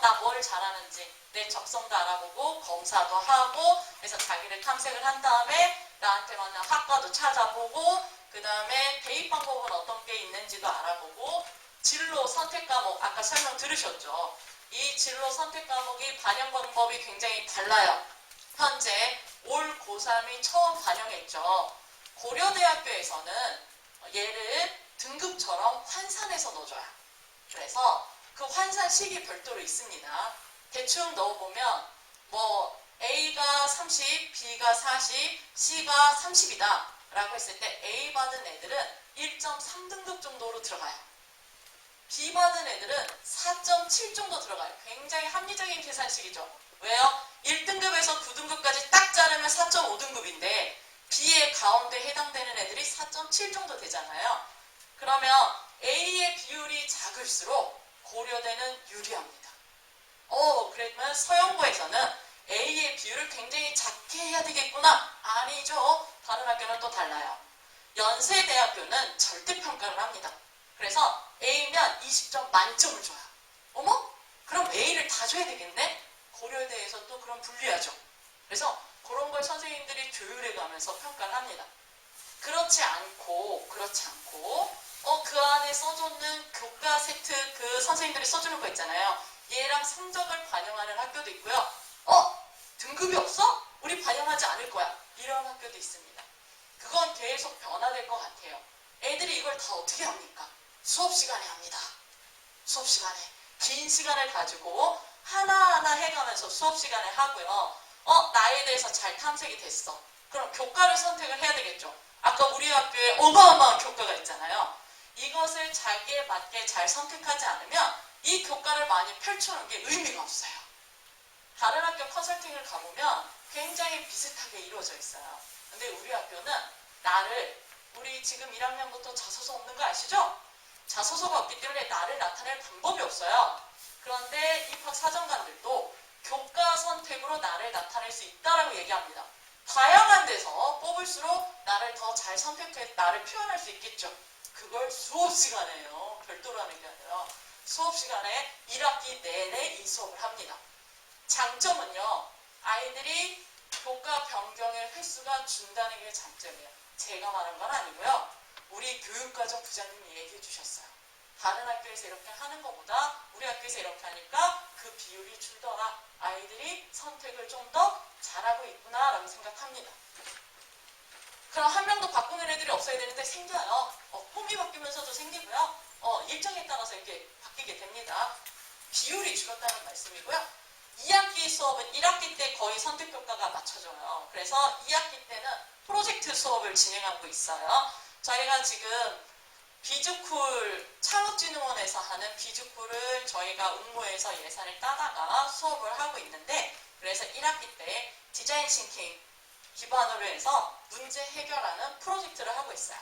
나 뭘 잘하는지 내 적성도 알아보고 검사도 하고 그래서 자기를 탐색을 한 다음에 나한테 맞는 학과도 찾아보고 그 다음에 대입 방법은 어떤 게 있는지도 알아보고 진로 선택 과목 아까 설명 들으셨죠? 이 진로 선택 과목이 반영 방법이 굉장히 달라요. 현재 올 고3이 처음 반영했죠. 고려대학교에서는 얘를 등급처럼 환산해서 넣어줘요. 그래서 그 환산식이 별도로 있습니다. 대충 넣어보면 뭐 A가 30, B가 40, C가 30이다 라고 했을 때 A 받은 애들은 1.3등급 정도로 들어가요. B 받은 애들은 4.7 정도 들어가요. 굉장히 합리적인 계산식이죠. 왜요? 1등급에서 9등급까지 딱 자르면 4.5등급인데 B의 가운데 해당되는 애들이 4.7 정도 되잖아요. 그러면 A의 비율이 작을수록 고려대는 유리합니다. 그러면 서영고에서는 A의 비율을 굉장히 작게 해야 되겠구나. 아니죠. 다른 학교는 또 달라요. 연세대학교는 절대평가를 합니다. 그래서 A면 20점 만점을 줘요. 어머? 그럼 A를 다 줘야 되겠네? 고려대에서 또 그럼 불리하죠. 그래서 그런 걸 선생님들이 조율해 가면서 평가를 합니다. 그렇지 않고 그 안에 써주는 교과 세트 그 선생님들이 써주는 거 있잖아요. 얘랑 성적을 반영하는 학교도 있고요. 등급이 없어? 우리 반영하지 않을 거야. 이런 학교도 있습니다. 그건 계속 변화될 것 같아요. 애들이 이걸 다 어떻게 합니까? 수업 시간에 합니다. 수업 시간에 긴 시간을 가지고 하나하나 해가면서 수업 시간에 하고요. 나에 대해서 잘 탐색이 됐어. 그럼 교과를 선택을 해야 되겠죠. 아까 우리 학교에 어마어마한 교과가 있잖아요. 이것을 자기에 맞게 잘 선택하지 않으면 이 교과를 많이 펼쳐놓은 게 의미가 없어요. 다른 학교 컨설팅을 가보면 굉장히 비슷하게 이루어져 있어요. 근데 우리 학교는 우리 지금 1학년부터 자소서 없는 거 아시죠? 자소서가 없기 때문에 나를 나타낼 방법이 없어요. 그런데 입학 사정관들도 교과 선택으로 나를 나타낼 수 있다라고 얘기합니다. 다양한 데서 뽑을수록 나를 더 잘 선택해 나를 표현할 수 있겠죠. 그걸 수업 시간에요. 별도로 하는 게 아니라 수업 시간에 1학기 내내 이 수업을 합니다. 장점은요. 아이들이 교과 변경의 횟수가 준다는 게 장점이에요. 제가 말한 건 아니고요. 우리 교육과정 부장님이 얘기해 주셨어요. 다른 학교에서 이렇게 하는 것보다 우리 학교에서 이렇게 하니까 그 비율이 줄더라. 아이들이 선택을 좀 더 잘하고 있구나라고 생각합니다. 그럼 한 명도 바꾸는 애들이 없어야 되는데 생겨요. 폼이 바뀌면서도 생기고요. 일정에 따라서 이렇게 바뀌게 됩니다. 비율이 줄었다는 말씀이고요. 2학기 수업은 1학기 때 거의 선택평가가 맞춰져요. 그래서 2학기 때는 프로젝트 수업을 진행하고 있어요. 저희가 지금 비즈쿨 창업진흥원에서 하는 비즈쿨을 저희가 응모해서 예산을 따다가 수업을 하고 있는데, 그래서 1학기 때 디자인 싱킹 기반으로 해서 문제 해결하는 프로젝트를 하고 있어요.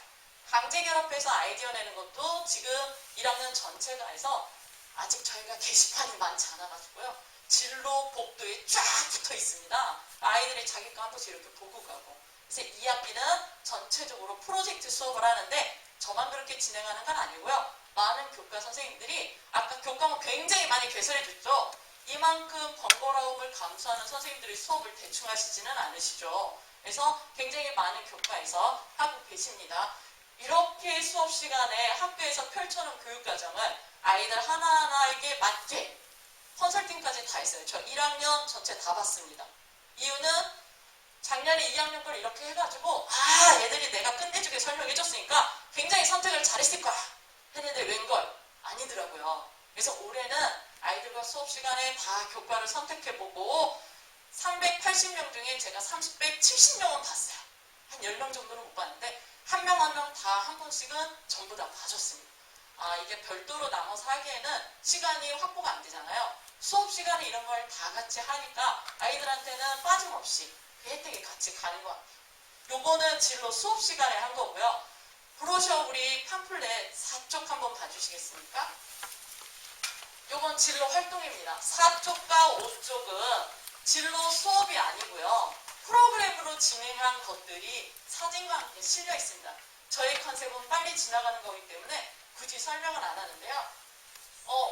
강제 결합해서 아이디어 내는 것도 지금 1학년 전체가 해서 아직 저희가 게시판이 많지 않아가지고요. 진로 복도에 쫙 붙어 있습니다. 아이들이 자기 거 한 번씩 이렇게 보고 가고. 그래서 2학기는 전체적으로 프로젝트 수업을 하는데 저만 그렇게 진행하는 건 아니고요. 많은 교과 선생님들이 아까 교과목 굉장히 많이 개설해 줬죠. 이만큼 번거로움을 감수하는 선생님들이 수업을 대충 하시지는 않으시죠. 그래서 굉장히 많은 교과에서 하고 계십니다. 이렇게 수업 시간에 학교에서 펼쳐놓은 교육과정을 아이들 하나하나에게 맞게 컨설팅까지 다 했어요. 저 1학년 전체 다 봤습니다. 이유는 작년에 2학년 걸 이렇게 해가지고 얘들이 내가 끝내주게 설명해줬으니까 굉장히 선택을 잘했을 거야 했는데 웬걸 아니더라고요. 그래서 올해는 아이들과 수업 시간에 다 교과를 선택해보고 380명 중에 제가 370명은 봤어요. 한 10명 정도는 못 봤는데 한 명 한 명 다 한 번씩은 전부 다 봐줬습니다. 이게 별도로 나눠서 하기에는 시간이 확보가 안 되잖아요. 수업 시간에 이런 걸 다 같이 하니까 아이들한테는 빠짐없이 그 혜택이 같이 가는 것 같아요. 요거는 진로 수업 시간에 한 거고요. 브로셔 우리 팜플렛 4쪽 한번 봐주시겠습니까? 요건 진로 활동입니다. 4쪽과 5쪽은 진로 수업이 아니고요. 프로그램으로 진행한 것들이 사진과 함께 실려 있습니다. 저희 컨셉은 빨리 지나가는 거기 때문에 굳이 설명은 안 하는데요.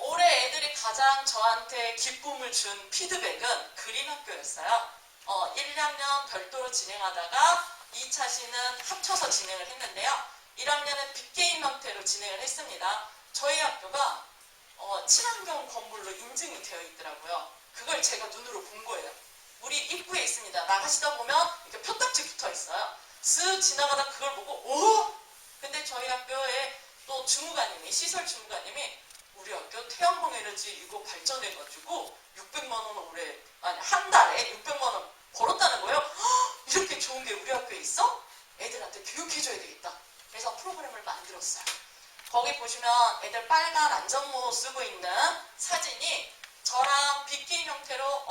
올해 애들이 가장 저한테 기쁨을 준 피드백은 그림 학교였어요. 1, 2학년 별도로 진행하다가 2차 시는 합쳐서 진행을 했는데요. 1학년은 빅게임 형태로 진행을 했습니다. 저희 학교가 친환경 건물로 인증이 되어 있더라고요. 그걸 제가 눈으로 본 거예요. 우리 입구에 있습니다. 나가시다 보면 이렇게 표딱지 붙어 있어요. 쓱 지나가다 그걸 보고 오! 근데 저희 학교에 또 주무관님이 시설 주무관님이 우리 학교 태양광 에너지 이거 발전해가지고 600만 원 올해 한 달에 600만 원 벌었다는 거예요. 허! 이렇게 좋은 게 우리 학교에 있어? 애들한테 교육해줘야 되겠다. 그래서 프로그램을 만들었어요. 거기 보시면 애들 빨간 안전모 쓰고 있는 사진이 저랑 빅게임 형태로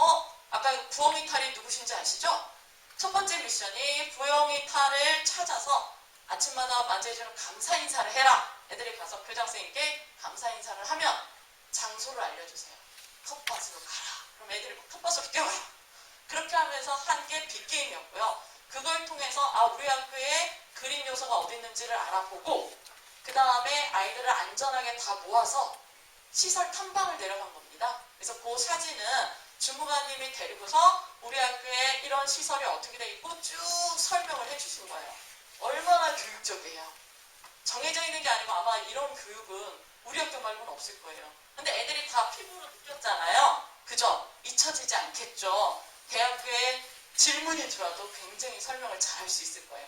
아까 부엉이 탈이 누구신지 아시죠? 첫 번째 미션이 부엉이 탈을 찾아서 아침마다 만져주는 감사 인사를 해라. 애들이 가서 교장선생님께 감사 인사를 하면 장소를 알려주세요. 텃밭으로 가라. 그럼 애들이 막 텃밭으로 뛰어가요. 그렇게 하면서 한 게 빅게임이었고요. 그걸 통해서 우리 학교에 그림 요소가 어디 있는지를 알아보고 그 다음에 아이들을 안전하게 다 모아서 시설 탐방을 내려간 겁니다. 그래서 그 사진은 주무관님이 데리고서 우리 학교에 이런 시설이 어떻게 돼 있고 쭉 설명을 해주신 거예요. 얼마나 교육적이에요. 정해져 있는 게 아니고 아마 이런 교육은 우리 학교 말고는 없을 거예요. 근데 애들이 다 피부로 느꼈잖아요. 그죠? 잊혀지지 않겠죠. 대학교에 질문이 들어도 굉장히 설명을 잘 할 수 있을 거예요.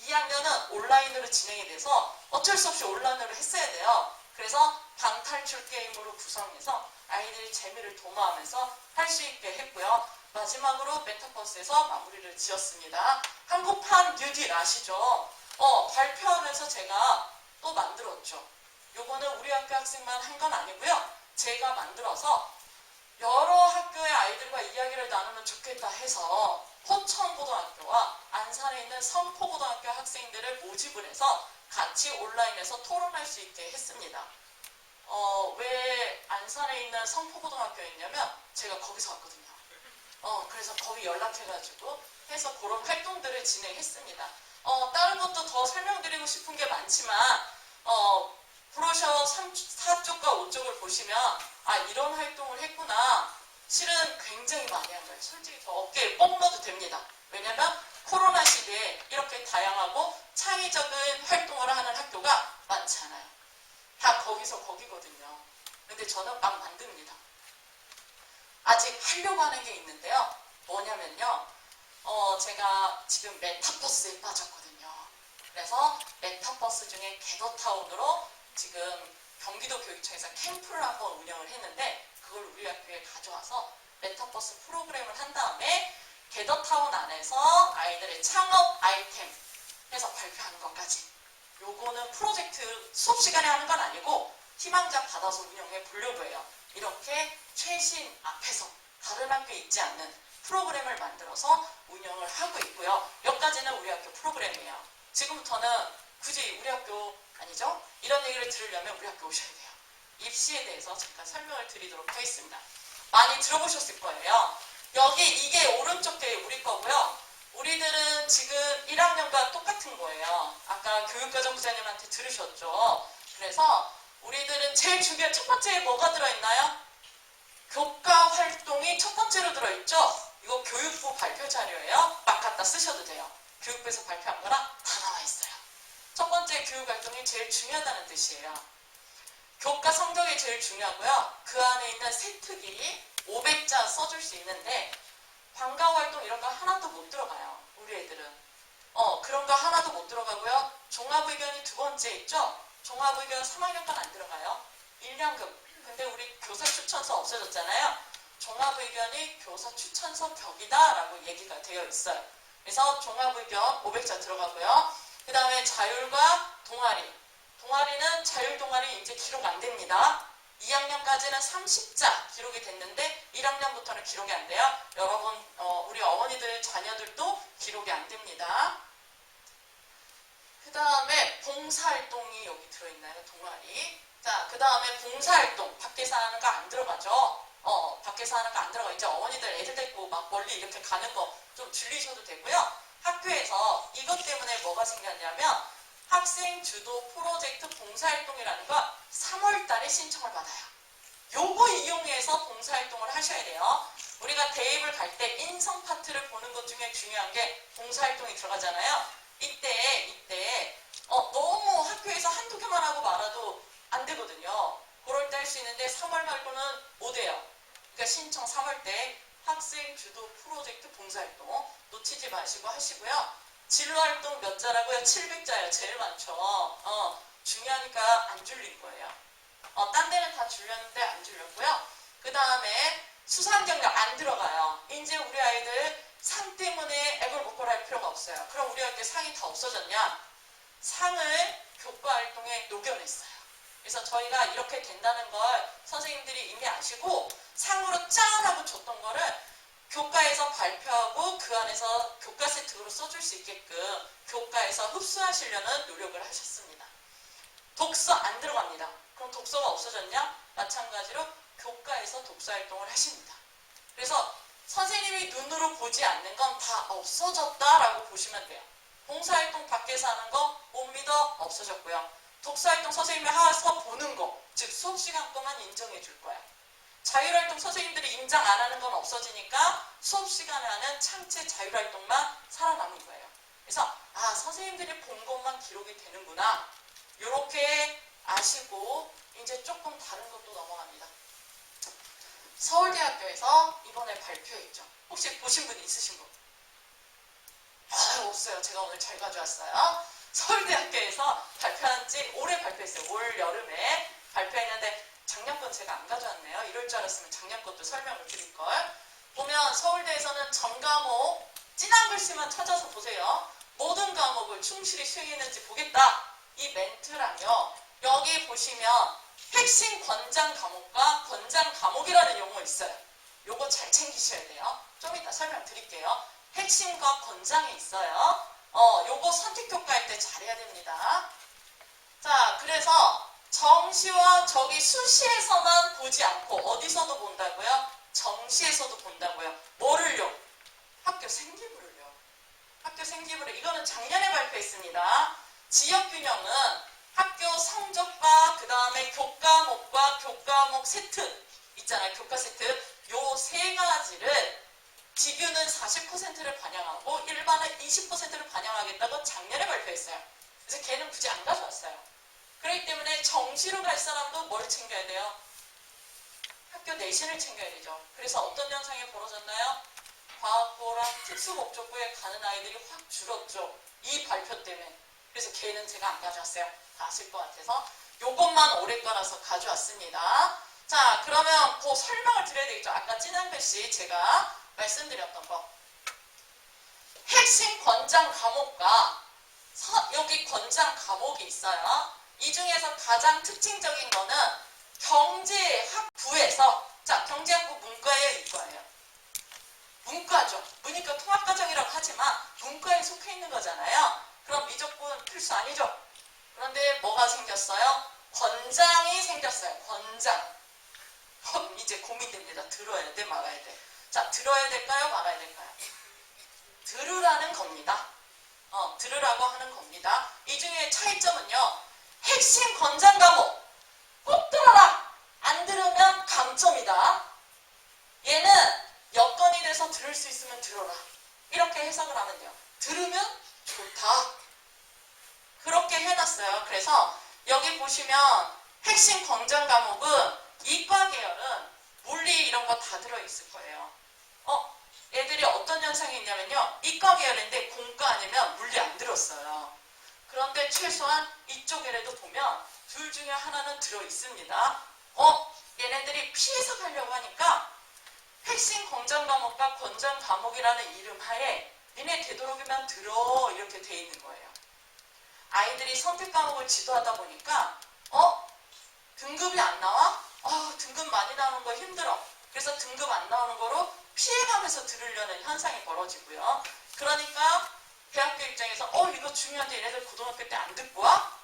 2학년은 온라인으로 진행이 돼서 어쩔 수 없이 온라인으로 했어야 돼요. 그래서 방탈출 게임으로 구성해서 아이들이 재미를 도모하면서 할 수 있게 했고요. 마지막으로 메타버스에서 마무리를 지었습니다. 한국판 뉴딜 아시죠? 발표하면서 제가 또 만들었죠. 요거는 우리 학교 학생만 한 건 아니고요. 제가 만들어서 여러 학교의 아이들과 이야기를 나누면 좋겠다 해서 포천고등학교와 안산에 있는 성포고등학교 학생들을 모집을 해서 같이 온라인에서 토론할 수 있게 했습니다. 왜 안산에 있는 성포고등학교에 있냐면 제가 거기서 왔거든요. 그래서 거기 연락해가지고 해서 그런 활동들을 진행했습니다. 다른 것도 더 설명드리고 싶은 게 많지만 브로셔 4쪽과 5쪽을 보시면 이런 활동을 했구나. 실은 굉장히 많이 한 거예요. 솔직히 저 어깨에 뽕 넣어도 됩니다. 왜냐면 코로나 시대에 이렇게 다양하고 창의적인 활동을 하는 학교가 많지 않아요. 다 거기서 거기거든요. 근데 저는 막 만듭니다. 아직 하려고 하는 게 있는데요. 뭐냐면요. 제가 지금 메타버스에 빠졌거든요. 그래서 메타버스 중에 겟더타운으로 지금 경기도 교육청에서 캠프를 한번 운영을 했는데 그걸 우리 학교에 가져와서 메타버스 프로그램을 한 다음에 겟더타운 안에서 아이들의 창업 아이템 해서 발표하는 것까지. 요거는 프로젝트 수업 시간에 하는 건 아니고 희망자 받아서 운영해 보려고 해요. 이렇게 최신 앞에서 다른 학교에 있지 않는 프로그램을 만들어서 운영을 하고 있고요. 여기까지는 우리 학교 프로그램이에요. 지금부터는 굳이 우리 학교 아니죠? 이런 얘기를 들으려면 우리 학교 오셔야 돼요. 입시에 대해서 잠깐 설명을 드리도록 하겠습니다. 많이 들어보셨을 거예요. 여기 이게 오른쪽 게 우리 거고요. 우리들은 지금 1학년과 똑같은 거예요. 아까 교육과정부장님한테 들으셨죠? 그래서 우리들은 제일 중요한 첫 번째에 뭐가 들어있나요? 교과 활동이 첫 번째로 들어있죠? 이거 교육부 발표 자료예요. 막 갖다 쓰셔도 돼요. 교육부에서 발표한 거랑 다 나와 있어요. 첫 번째 교육 활동이 제일 중요하다는 뜻이에요. 교과 성적이 제일 중요하고요. 그 안에 있는 세특이 500자 써줄 수 있는데 방과 활동 이런 거 하나도 못 들어가요. 우리 애들은. 그런 거 하나도 못 들어가고요. 종합의견이 두 번째 있죠? 종합의견 3학년간 안 들어가요. 1년급. 근데 우리 교사 추천서 없어졌잖아요. 종합의견이 교사 추천서 격이다라고 얘기가 되어 있어요. 그래서 종합의견 500자 들어가고요. 그 다음에 자율과 동아리. 동아리는 자율동아리 이제 기록 안 됩니다. 2학년까지는 30자 기록이 됐는데 1학년부터는 기록이 안 돼요. 여러분 우리 어머니들 자녀들도 기록이 안 됩니다. 그 다음에 봉사활동이 여기 들어있나요? 동아리. 자, 그 다음에 봉사활동 밖에서 하는 거 안 들어가죠. 밖에서 하는 거 안 들어가. 이제 어머니들 애들 데리고 막 멀리 이렇게 가는 거 좀 줄이셔도 되고요. 학교에서 이것 때문에 뭐가 생겼냐면 학생 주도 프로젝트 봉사활동이라는 거 3월 달에 신청을 받아요. 요거 이용해서 봉사활동을 하셔야 돼요. 우리가 대입을 갈 때 인성 파트를 보는 것 중에 중요한 게 봉사활동이 들어가잖아요. 이때 너무 학교에서 한두 개만 하고 말아도 안 되거든요. 그럴 때 할 수 있는데 3월 말고는 못 해요. 그러니까 신청 3월 때 학생 주도 프로젝트 봉사활동 놓치지 마시고 하시고요. 진로활동 몇 자라고요? 700자예요. 제일 많죠. 중요하니까 안 줄린 거예요. 딴 데는 다 줄렸는데 안 줄렸고요. 그 다음에 수상경력 안 들어가요. 이제 우리 아이들 상 때문에 애걸 먹고라 할 필요가 없어요. 그럼 우리 학교 상이 다 없어졌냐? 상을 교과활동에 녹여냈어요. 그래서 저희가 이렇게 된다는 걸 선생님들이 이미 아시고 상으로 짠 하고 줬던 거를 교과에서 발표하고 그 안에서 교과 세트로 써줄 수 있게끔 교과에서 흡수하시려는 노력을 하셨습니다. 독서 안 들어갑니다. 그럼 독서가 없어졌냐? 마찬가지로 교과에서 독서 활동을 하십니다. 그래서 선생님이 눈으로 보지 않는 건 다 없어졌다라고 보시면 돼요. 봉사활동 밖에서 하는 거 못 믿어 없어졌고요. 독서활동 선생님이 와서 보는 거, 즉 수업시간 동안 인정해 줄 거야. 자율활동 선생님들이 인정 안 하는 건 없어지니까 수업시간에 하는 창체 자율활동만 살아남은 거예요. 그래서 선생님들이 본 것만 기록이 되는구나. 이렇게 아시고 이제 조금 다른 것도 넘어갑니다. 서울대학교에서 이번에 발표했죠. 혹시 보신 분 있으신 분? 없어요. 제가 오늘 잘 가져왔어요. 서울대학교에서 발표한 지 올해 발표했어요. 올 여름에 발표했는데 작년 건 제가 안 가져왔네요. 이럴 줄 알았으면 작년 것도 설명을 드릴걸. 보면 서울대에서는 전 과목 진한 글씨만 찾아서 보세요. 모든 과목을 충실히 수행했는지 보겠다. 이 멘트랑요. 여기 보시면 핵심 권장 과목과 권장 과목이라는 용어 있어요. 요거 잘 챙기셔야 돼요. 좀 이따 설명드릴게요. 핵심과 권장이 있어요. 요거 선택평가할 때 잘해야 됩니다. 자, 그래서 정시와 저기 수시에서만 보지 않고 어디서도 본다고요? 정시에서도 본다고요. 뭐를요? 학교 생기부를요. 학교 생기부를. 이거는 작년에 발표했습니다. 지역균형은 학교 성적과 그 다음에 교과목과 교과목 세트 있잖아요. 교과 세트. 요 세 가지를 지규는 40%를 반영하고 일반은 20%를 반영하겠다고 작년에 발표했어요. 그래서 걔는 굳이 안 가져왔어요. 그렇기 때문에 정시로 갈 사람도 뭘 챙겨야 돼요? 학교 내신을 챙겨야 되죠. 그래서 어떤 현상이 벌어졌나요? 과학고랑 특수목적부에 가는 아이들이 확 줄었죠. 이 발표 때문에. 그래서 걔는 제가 안 가져왔어요. 다 아실 것 같아서. 요것만 올해 거라서 가져왔습니다. 자, 그러면 그 설명을 드려야 되겠죠. 아까 진한글씨 제가 말씀드렸던 거. 핵심 권장 과목과 여기 권장 과목이 있어요. 이 중에서 가장 특징적인 거는 경제학부에서, 자, 경제학부 문과예요, 이과예요? 문과죠. 문이과 통합과정이라고 하지만 문과에 속해 있는 거잖아요. 그럼 미적분 필수 아니죠? 그런데 뭐가 생겼어요? 권장이 생겼어요. 권장. 이제 고민됩니다. 들어야 돼, 말아야 돼. 자, 들어야 될까요? 말아야 될까요? 들으라는 겁니다. 들으라고 하는 겁니다. 이 중에 차이점은요. 핵심 권장 과목 꼭 들어라. 안 들으면 감점이다. 얘는 여건이 돼서 들을 수 있으면 들어라. 이렇게 해석을 하면 돼요. 들으면 좋다. 그렇게 해놨어요. 그래서 여기 보시면 핵심 권장 과목은 이과 계열은 물리 이런 거 다 들어있을 거예요. 애들이 어떤 현상이 있냐면요. 이과 계열인데 공과 아니면 물리 안 들었어요. 그런데 최소한 이쪽에라도 보면 둘 중에 하나는 들어있습니다. 얘네들이 피해서 가려고 하니까 핵심 권장 과목과 권장 과목이라는 이름 하에 니네 되도록이면 들어 이렇게 돼 있는 거예요. 아이들이 선택 과목을 지도하다 보니까 등급이 안 나와? 등급 많이 나오는 거 힘들어. 그래서 등급 안 나오는 거로 피해가면서 들으려는 현상이 벌어지고요. 그러니까 대학교 입장에서 이거 중요한데 얘네들 고등학교 때 안 듣고 와?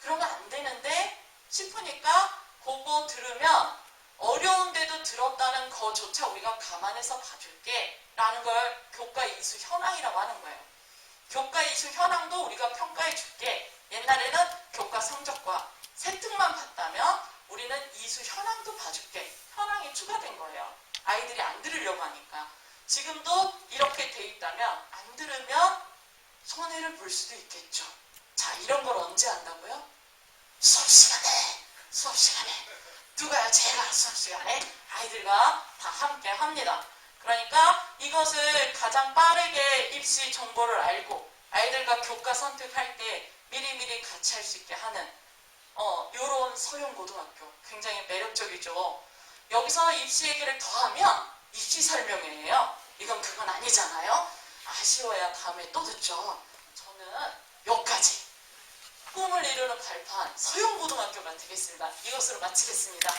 그러면 안 되는데 싶으니까 그거 들으면 어려운데도 들었다는 거조차 우리가 감안해서 봐줄게 라는 걸 교과 이수 현황이라고 하는 거예요. 교과 이수 현황도 우리가 평가해 줄게. 옛날에는 교과 성적과 세특만 봤다면 우리는 이수 현황도 봐줄게. 현황이 추가된 거예요. 아이들이 안 들으려고 하니까. 지금도 이렇게 돼 있다면 안 들으면 손해를 볼 수도 있겠죠. 자, 이런 걸 언제 한다고요? 수업 시간에. 누가요? 제가 수업 시간에 아이들과 다 함께 합니다. 그러니까 이것을 가장 빠르게 입시 정보를 알고 아이들과 교과 선택할 때 미리미리 같이 할 수 있게 하는 요런 서영고등학교 굉장히 매력적이죠. 여기서 입시 얘기를 더하면 입시 설명회예요. 이건 그건 아니잖아요. 아쉬워야 다음에 또 듣죠. 저는 여기까지 꿈을 이루는 발판 서영고등학교가 되겠습니다. 이것으로 마치겠습니다.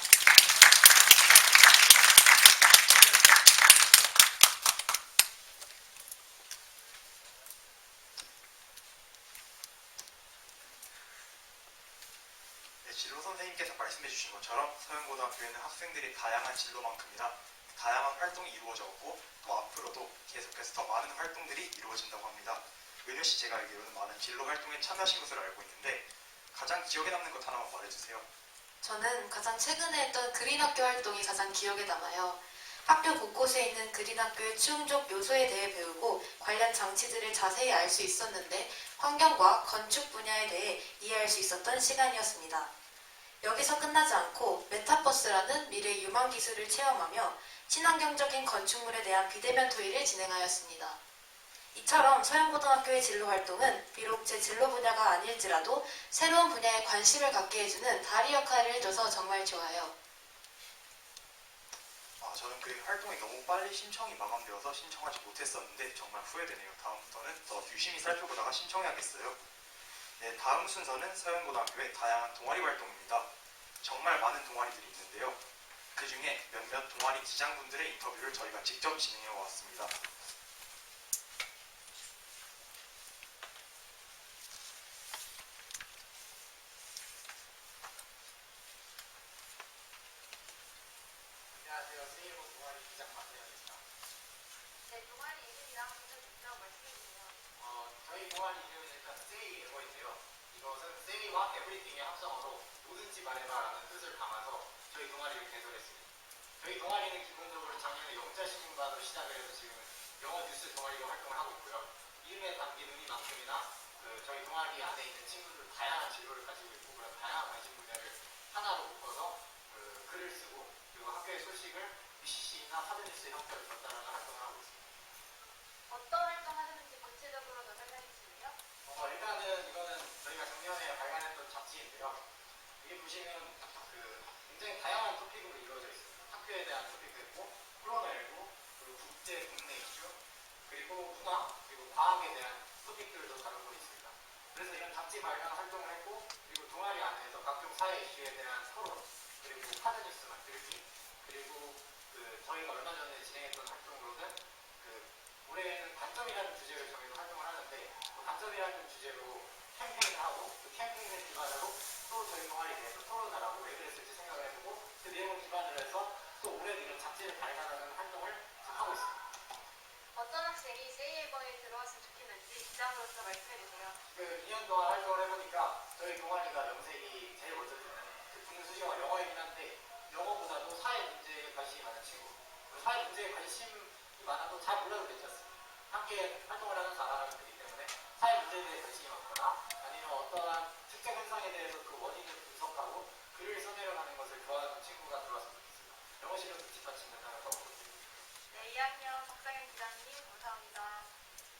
네, 진로 선생님께서 말씀해 주신 것처럼 서영고등학교에는 학생들이 다양한 진로만큼이나 다양한 활동이 이루어졌고 또 앞으로도 계속해서 더 많은 활동들이 이루어진다고 합니다. 은유씨 제가 알기로는 많은 진로 활동에 참여하신 것으로 알고 있는데 가장 기억에 남는 것 하나만 말해주세요. 저는 가장 최근에 했던 그린학교 활동이 가장 기억에 남아요. 학교 곳곳에 있는 그린학교의 충족 요소에 대해 배우고 관련 장치들을 자세히 알 수 있었는데 환경과 건축 분야에 대해 이해할 수 있었던 시간이었습니다. 여기서 끝나지 않고 메타버스라는 미래 유망 기술을 체험하며 친환경적인 건축물에 대한 비대면 토의를 진행하였습니다. 이처럼 서영고등학교의 진로 활동은 비록 제 진로 분야가 아닐지라도 새로운 분야에 관심을 갖게 해주는 다리 역할을 해줘서 정말 좋아요. 저는 그 활동이 너무 빨리 신청이 마감되어서 신청하지 못했었는데 정말 후회되네요. 다음부터는 더 유심히 살펴보다가 신청해야겠어요. 네, 다음 순서는 서영고등학교의 다양한 동아리 활동입니다. 정말 많은 동아리들이 있는데요. 그 중에 몇몇 동아리 기장분들의 인터뷰를 저희가 직접 진행해 왔습니다. 안녕하세요. 세이로 동아리 기장 박세현입니다. 네, 동아리 이름이랑 직접 말씀해주세요. 저희 동아리 이름은 일단 세이 에버인데요. 이것은 세이와 에브리띵의 합성어로 뭐든지 말해봐라는 뜻을 담아서 저희 동아리를 개설했습니다. 저희 동아리는 기본적으로 작년에 영자 신인반으로 시작을 해서 지금 영어 뉴스 동아리로 활동을 하고 있고요. 이름에 담긴 의미만큼이나 그 저희 동아리 안에 있는 친구들 다양한 진로를 가지고 있고 그런 다양한 관심 분야를 하나로 묶어서 글을 쓰고 그리고 학교의 소식을 UCC나 사전뉴스 형태로 전달하는 활동을 하고 있습니다. 어떤 활동 하시는지 구체적으로 더 설명해 주실래요? 일단은 이거는 저희가 작년에 발간했던 잡지인데요. 여기 보시면 굉장히 다양한 토픽으로 이루어져 있습니다. 학교에 대한 토픽도 있고 코로나19 그리고 국제 국내 이슈 그리고 문화 그리고 과학에 대한 토픽들도 다루고 있습니다. 그래서 이런 잡지 발간 활동을 했고 그리고 동아리 안에서 각종 사회 이슈에 대한 토론 그리고 카드뉴스 만들기 그리고 저희가 얼마 전에 진행했던 활동으로는 올해는 관점이라는 주제를 정해서 활동을 하는데 그 관점이라는 주제로 캠페인을 하고 그 캠페인을 기반으로 또 저희 동아리 내에서 토론을 하고 왜 그랬을지 생각을 해보고 그 내용을 기반으로 해서 또 올해도 이런 잡지를 발간하는 활동을 지금 하고 있습니다. 어떤 학생이 세이에버에 들어왔으면 좋겠는지 기자로서 말씀해 주세요. 2년 동안 활동을 해보니까 저희 동아리가 염색이 제일 먼저 듣는 분수시가 영어이긴 한데 영어보다도 사회 문제에 관심이 많은 친구 그리고 사회 문제에 관심이 많아도 잘 몰라도 괜찮습니다. 함께 활동을 하면서 알아가면 되기 때문에 사회 문제에 대해 관심이 많거나 아니면 어떠한 특정 현상에 대해서 그 원인을 분석하고 글을 써내려가는 것을 좋아하는 친구가 들어왔으면 좋겠습니다. 영어 실력도 뒷받침된다는 거 부탁드립니다. 네, 2학년 박상현 기자님 감사합니다.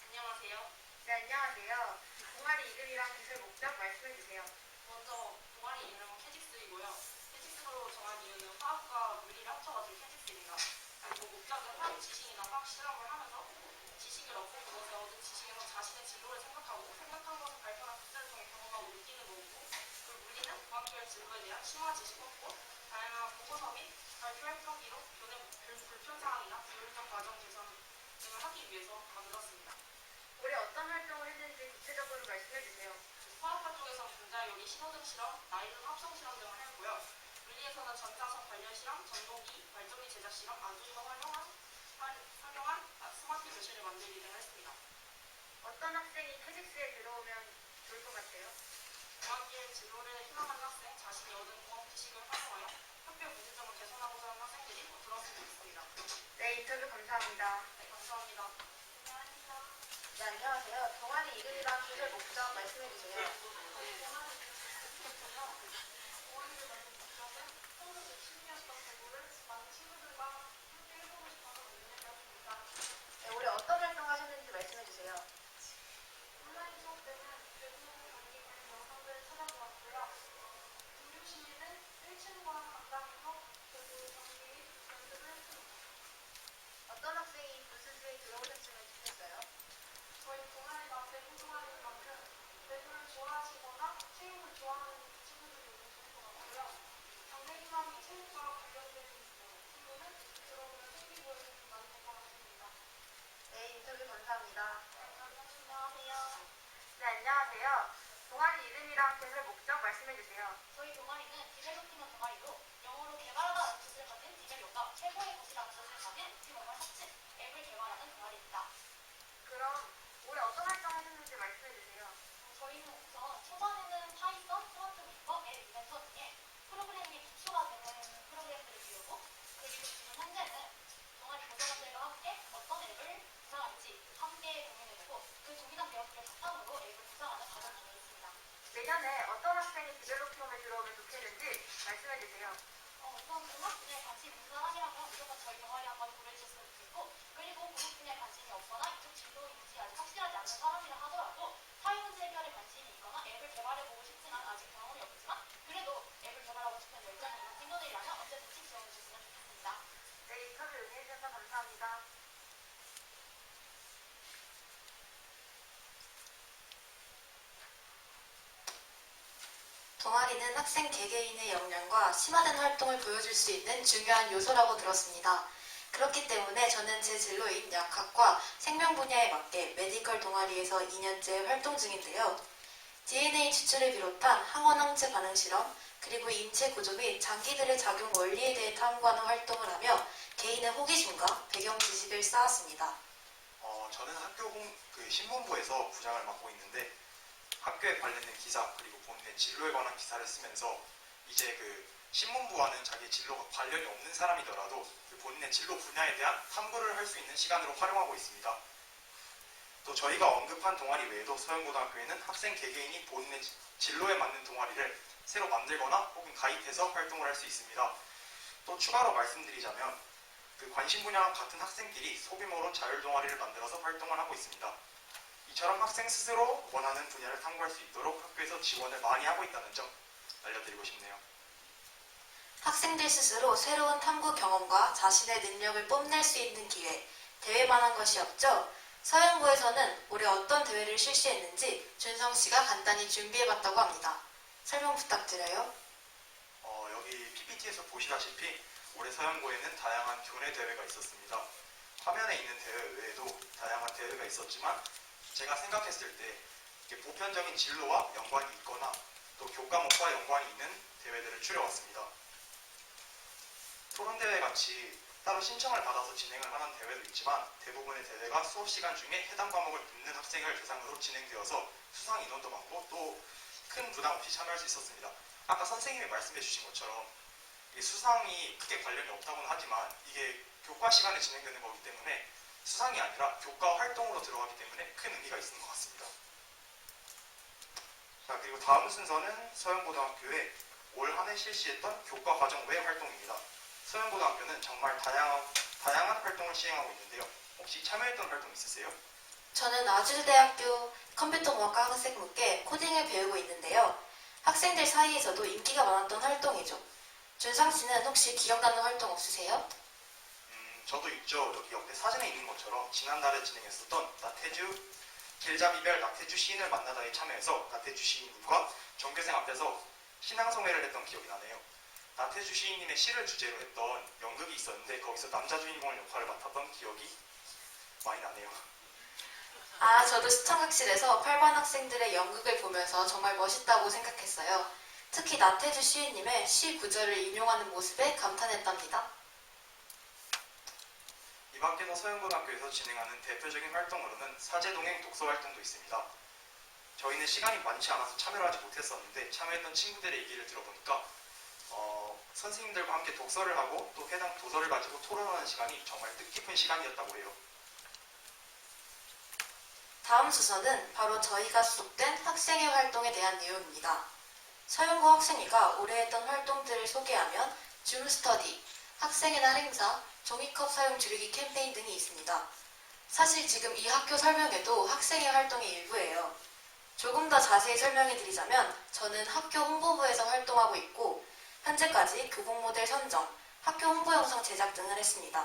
안녕하세요. 네, 안녕하세요. 동아리 이름이랑 기술 목적 말씀해 주세요. 먼저 동아리 이름은 캐직스이고요. 캐직스로 정한 이유는 화학과 물리를 합쳐가지고 캐직스입니다. 그리고 목적은 화학 지식이나 화학 실험을 하면서 지식을 얻고 그것을 얻은 지식에서 자신의 진로를 생각하고 생각한 것을 발표한 학생을 통해 경험하고 느끼는 거고 그리고 물리는 과학계열 진로에 대한 심화 지식 확보, 다양한 보고서 및 발표 활동기록, 교내 불편 사항이나 비효율적 과정 개선 등을 하기 위해서 만들었습니다. 올해 어떤 활동을 했는지 구체적으로 말씀해 주세요. 화학 활동에서 분자요리 신호등 실험, 나이론 합성 실험 등을 했고요. 물리에서는 전자석 관련 실험, 전동기, 발전기 제작 실험, 안주가 활용한 스마트 교실을 만들기 등을 했습니다. 어떤 학생이 캐직스에 들어오면 좋을 것 같아요? 공학기의 진로를 희망하는 학생, 자신이 얻은 공학 지식을 활용하여 학교 문제점을 개선하고자 하는 학생들이 들어왔으면 좋겠습니다. 네, 인터뷰 감사합니다. 네, 감사합니다. 네, 안녕하세요. 동아리 이름이랑 기술 목적 말씀해 주세요. 네, 올해 어떤 활동 하셨는지 말씀해 주세요. 온라인 수업 때는 외국어를 담기는 영상들을 찾아보았고요. 금융심리는 1층과 강당에서 전기 연습을 했습니다. 어떤 학생이 부스스에 들어오셨으면 좋겠어요? 저희 동아리가 배구 동아리인 만큼 배구를 좋아하시거나 체육을 좋아하는 친구들이 오면 좋을 것 같고요. 장래희망이 체육과 관련된 친구는 들어오면 생기부에서 많이 볼 것 같습니다. 네, 인터뷰 감사합니다. 안녕하세요. 네, 안녕하세요. 동아리 이름이랑 개설 목적 말씀해 주세요. 저희 동아리는 디벨로핑한 동아리로 영어로 개발하다는 뜻을 가진 디벨로가 최고의 것이라는 뜻을 가진 팀워크 합친 앱을 개발하는 동아리입니다. 그럼 올해 어떤 활동 하셨는지 말씀해 주세요. 저희는 우선 초반에는 파이썬, 프론트 웨이버, 앱 이벤터 등의 프로그래밍이 기초가 되는 프로그램들을 배우고 그리고 지금 현재는 동아리 구성원들과 함께 어떤 앱을 구상할지 함께 고민해보고 그 동일한 배웠을 바탕으로 앱을 구상하는 과정 중에 있습니다. 내년에 어떤 학생이 디벨로핑홈에 들어오면 좋겠는지 말씀해 주세요. 우선 음악 분야에 관심이 있는 사람이라면 무조건 저희 동아리 한번 고려해주셨으면 좋겠고 그리고 공학 분야에 관심이 없거나 이쪽 진로인지 아직 확실하지 않는 사람이라 하더라도 사회문제 해결에 관심이 있거나 앱을 개발해보고 싶지만 아직 경험이 없지만 그래도 앱을 개발하고 싶은 열정이 있는 친구들이라면 언제든지 지원해주셨으면 좋겠습니다. 네, 인터뷰 응해주셔서 감사합니다. 동아리는 학생 개개인의 역량과 심화된 활동을 보여줄 수 있는 중요한 요소라고 들었습니다. 그렇기 때문에 저는 제 진로인 약학과 생명 분야에 맞게 메디컬 동아리에서 2년째 활동 중인데요. DNA 추출을 비롯한 항원 항체 반응 실험, 그리고 인체 구조 및 장기들의 작용 원리에 대해 탐구하는 활동을 하며 개인의 호기심과 배경 지식을 쌓았습니다. 저는 학교 신문부에서 부장을 맡고 있는데 학교에 관련된 기사 그리고 본인의 진로에 관한 기사를 쓰면서 이제 신문부와는 자기 진로가 관련이 없는 사람이더라도 본인의 진로 분야에 대한 탐구를 할 수 있는 시간으로 활용하고 있습니다. 또 저희가 언급한 동아리 외에도 서영고등학교에는 학생 개개인이 본인의 진로에 맞는 동아리를 새로 만들거나 혹은 가입해서 활동을 할 수 있습니다. 또 추가로 말씀드리자면 그 관심 분야와 같은 학생끼리 소규모로 자율 동아리를 만들어서 활동을 하고 있습니다. 이처럼 학생 스스로 원하는 분야를 탐구할 수 있도록 학교에서 지원을 많이 하고 있다는 점 알려드리고 싶네요. 학생들 스스로 새로운 탐구 경험과 자신의 능력을 뽐낼 수 있는 기회, 대회만 한 것이 없죠. 서영고에서는 올해 어떤 대회를 실시했는지 준성 씨가 간단히 준비해봤다고 합니다. 설명 부탁드려요. 여기 PPT에서 보시다시피 올해 서영고에는 다양한 교내 대회가 있었습니다. 화면에 있는 대회 외에도 다양한 대회가 있었지만 제가 생각했을 때 이게 보편적인 진로와 연관이 있거나 또 교과목과 연관이 있는 대회들을 추려왔습니다. 토론대회 같이 따로 신청을 받아서 진행을 하는 대회도 있지만 대부분의 대회가 수업 시간 중에 해당 과목을 듣는 학생을 대상으로 진행되어서 수상 인원도 많고 또 큰 부담 없이 참여할 수 있었습니다. 아까 선생님이 말씀해 주신 것처럼 이게 수상이 크게 관련이 없다고는 하지만 이게 교과 시간에 진행되는 거기 때문에 수상이 아니라 교과 활동으로 들어가기 때문에 큰 의미가 있는 것 같습니다. 자, 그리고 다음 순서는 서영고등학교에 올 한 해 실시했던 교과 과정 외 활동입니다. 서영고등학교는 정말 다양한 활동을 시행하고 있는데요. 혹시 참여했던 활동 있으세요? 저는 아주대학교 컴퓨터공학과 학생분께 코딩을 배우고 있는데요. 학생들 사이에서도 인기가 많았던 활동이죠. 준상 씨는 혹시 기억나는 활동 없으세요? 저도 있죠. 여기 옆에 사진에 있는 것처럼 지난달에 진행했었던 나태주 길잡이별 나태주 시인을 만나다에 참여해서 나태주 시인님과 전교생 앞에서 신앙송회를 했던 기억이 나네요. 나태주 시인님의 시를 주제로 했던 연극이 있었는데 거기서 남자 주인공을 역할을 맡았던 기억이 많이 나네요. 저도 시청각실에서 8반 학생들의 연극을 보면서 정말 멋있다고 생각했어요. 특히 나태주 시인님의 시 구절을 인용하는 모습에 감탄했답니다. 이 밖에서 서영고등학교에서 진행하는 대표적인 활동으로는 사제동행 독서 활동도 있습니다. 저희는 시간이 많지 않아서 참여를 하지 못했었는데 참여했던 친구들의 얘기를 들어보니까 선생님들과 함께 독서를 하고 또 해당 도서를 가지고 토론하는 시간이 정말 뜻깊은 시간이었다고 해요. 다음 순서는 바로 저희가 수록된 학생회 활동에 대한 내용입니다. 서영고 학생회가 올해 했던 활동들을 소개하면 줌스터디, 학생의 날 행사, 종이컵 사용 줄이기 캠페인 등이 있습니다. 사실 지금 이 학교 설명회도 학생회 활동의 일부예요. 조금 더 자세히 설명해 드리자면 저는 학교 홍보부에서 활동하고 있고 현재까지 교복 모델 선정, 학교 홍보 영상 제작 등을 했습니다.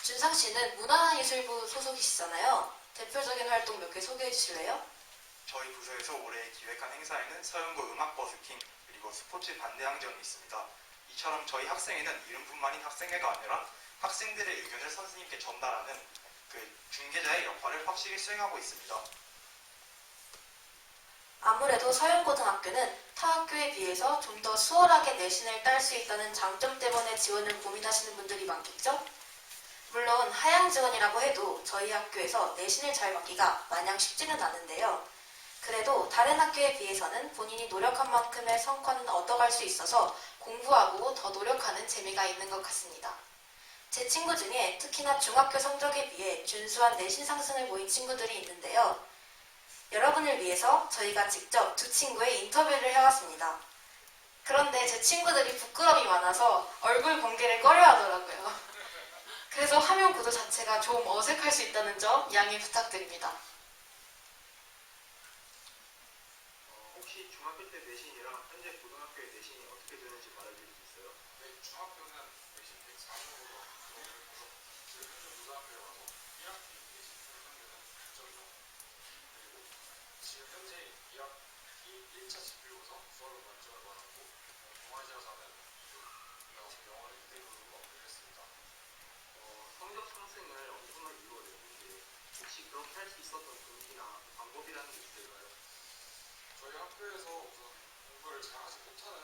준상 씨는 문화예술부 소속이시잖아요. 대표적인 활동 몇 개 소개해 주실래요? 저희 부서에서 올해 기획한 행사에는 서영고 음악 버스킹 그리고 스포츠 반대 항전이 있습니다. 이처럼 저희 학생회는 이름뿐만인 학생회가 아니라 학생들의 의견을 선생님께 전달하는 그 중개자의 역할을 확실히 수행하고 있습니다. 아무래도 서영고등학교는 타 학교에 비해서 좀 더 수월하게 내신을 딸 수 있다는 장점 때문에 지원을 고민하시는 분들이 많겠죠? 물론 하향 지원이라고 해도 저희 학교에서 내신을 잘 받기가 마냥 쉽지는 않은데요. 그래도 다른 학교에 비해서는 본인이 노력한 만큼의 성과는 얻어갈 수 있어서 공부하고 더 노력하는 재미가 있는 것 같습니다. 제 친구 중에 특히나 중학교 성적에 비해 준수한 내신 상승을 보인 친구들이 있는데요. 여러분을 위해서 저희가 직접 두 친구의 인터뷰를 해왔습니다. 그런데 제 친구들이 부끄러움이 많아서 얼굴 공개를 꺼려하더라고요. 그래서 화면 구도 자체가 좀 어색할 수 있다는 점 양해 부탁드립니다. 혹시 중학교 때 내신이랑 현재 고등학교의 내신이 어떻게 되는지 말해주실 수 있어요? 네, 중학교는 내신 104점으로 들어오고 지금 현재 고등학교에 와서 1학기 내신 평균은 9점이 나와요. 그리고 지금 현재 2학기 1차 지필고사 수학을 만점을 받았고 동아시아사는 2등, 그다음 영어는 2등으로 업을 했습니다. 성적 상승을 어느 정도 이루어내는데 혹시 그렇게 할 수 있었던 동기나 방법이라는 게 있을까요? 저희 학교에서 우선 공부를 잘하지 못하는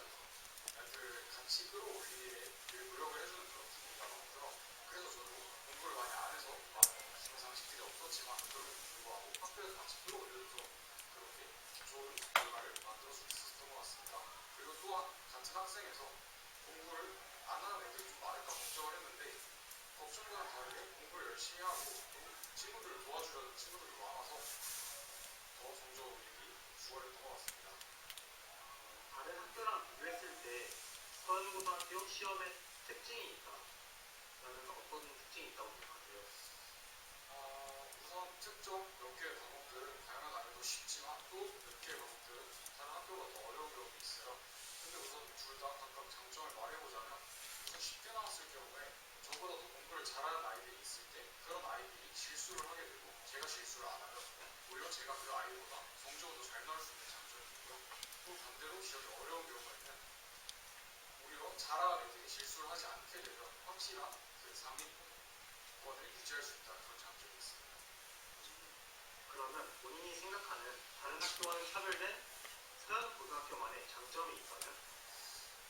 애들 같이 끌어올리기에 노력을 해주는 그런 분위기가 많고요. 그래서 저도 공부를 많이 안 해서 많은 기본 상식들이 없었지만 그럼에도 불구하고 학교에서 같이 끌어올려줘서 그렇게 좋은 결과를 만들어 줄 수 있었던 것 같습니다. 그리고 또한 같은 학생에서 공부를 안 하는 애들이 좀 많을까 걱정을 했는데 걱정과는 다르게 공부를 열심히 하고 또 친구들을 도와주려는 친구들이 많아서 더 성적이 수월했던 것 같습니다. 다른 학교랑 비교했을 때 서울고등학교 시험의 특징이 있다라는 어떤 특징이 있다고 생각하세요? 우선 특정 몇 개의 과목들은 다양한 난이도 쉽지만 또 몇 개의 과목들은 다른 학교가 더 어려운 경우도 있어요. 근데 우선 둘 다 각각 장점을 말해보자면 우선 쉽게 나왔을 경우에 저보다 더 공부를 잘하는 아이들이 있을 때 그런 아이들이 실수를 하게 되고 제가 실수를 안 하면 오히려 제가 그 아이보다 성적으로 잘 나올 수 있는 장점이 있고요. 또 반대로 시험이 어려운 경우에는 오히려 잘하는 애들이 실수를 하지 않게 되면 확실한 그 상위권을 유지할 수 있다는 그런 장점이 있습니다. 그러면 본인이 생각하는 다른 학교와는 차별된 서현 고등학교만의 장점이 있다면?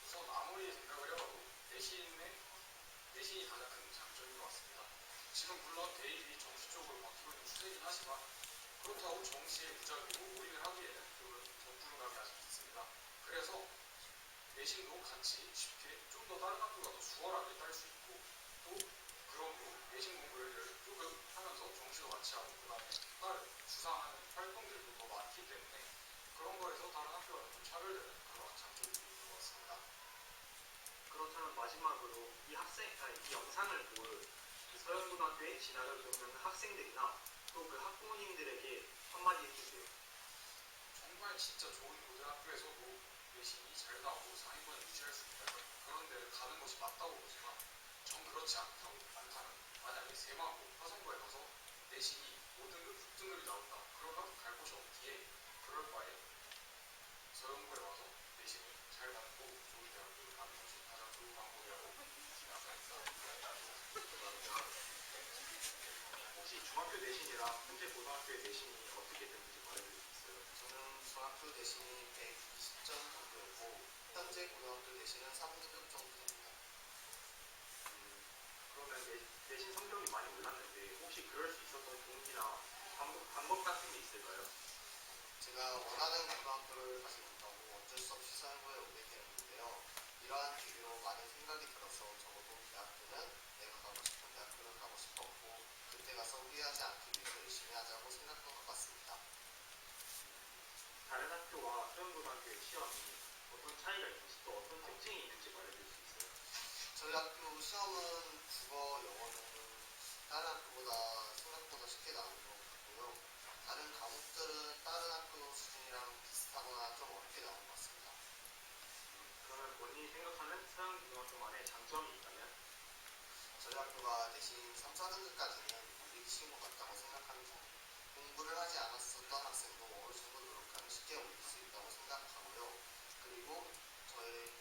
우선 아무리 생각을 해봐도 내신이 가장 큰 장점인 것 같습니다. 지금 물론 대입이 정시 쪽으로 바뀌고 있는 추세이긴 하지만 그렇다고 정시에 무작위로 올인을 하기에는 그건 전부름감이 아직 있습니다. 그래서 내신도 같이 쉽게 좀 더 다른 학교가 더 수월하게 딸 수 있고 또 그럼으로 내신 공부를 조금 하면서 정시도 같이 하고 그 다음에 다른 수상하는 활동들도 더 많기 때문에 그런 거에서 다른 학교와는 좀 차별되는 그런 장점이 있는 것 같습니다. 그렇다면 마지막으로 이 영상을 볼 서현고등학교에 진학을 고민하는 학생들이나 또 그 학부모님들에게 한마디 해주세요. 정말 진짜 좋은 고등학교에서도 내신이 잘 나오고 상위권을 유지할 수 있다. 그런 데를 가는 것이 맞다고 보지만 전 그렇지 않다면 만약에 세마고 화성고에 가서 내신이 5등급, 6등급이 나온다. 그러면 갈 곳이 없기에 그럴 바에 서영고에 와서 내신이 잘 맞고 좋은 대학교를 가는 것이 가장 좋은 방법이라고 생각합니다. 혹시 중학교 내신이랑 현재 고등학교의 내신이 어떻게 되는지 말해줄 수 있어요? 저는 중학교 내신이 120점 정도였고 현재 고등학교 내신은 3등급 정도 됩니다. 그러면 내신 성적이 많이 올랐는데 혹시 그럴 수 있었던 동기나 방법 같은 게 있을까요? 제가 원하는 고등학교를 가지 못하고 어쩔 수 없이 서영고에 오게 되었는데요. 이러한 계기로 많은 생각이 들어서 적어도 대학교는 내가 가고 싶은 대학교를 가고 싶었고 그때 가서 후회하지 않기 위해서 열심히 하자고 생각한 것 같습니다. 다른 학교와 서영고등학교의 시험이 어떤 차이가 있는지 또 어떤 특징이 있는지 말해줄 수 있어요? 저희 학교 시험은 국어, 영어는 다른 학교보다 생각보다 쉽게 나오는 것 같고요. 다른 과목들은 다른 학교 수준이랑 비슷하거나 좀 어렵게 나오는 것 같습니다. 그러면 본인이 생각하는 서영고등학교만의 장점이 있다면? 저희 학교가 내신 3, 4등급까지는 올리기 쉬운 것 같다고 생각합니다. 공부를 하지 않았었던 학생도 어느 정도 노력하면 쉽게 올릴 수 있다고 생각하고요. 그리고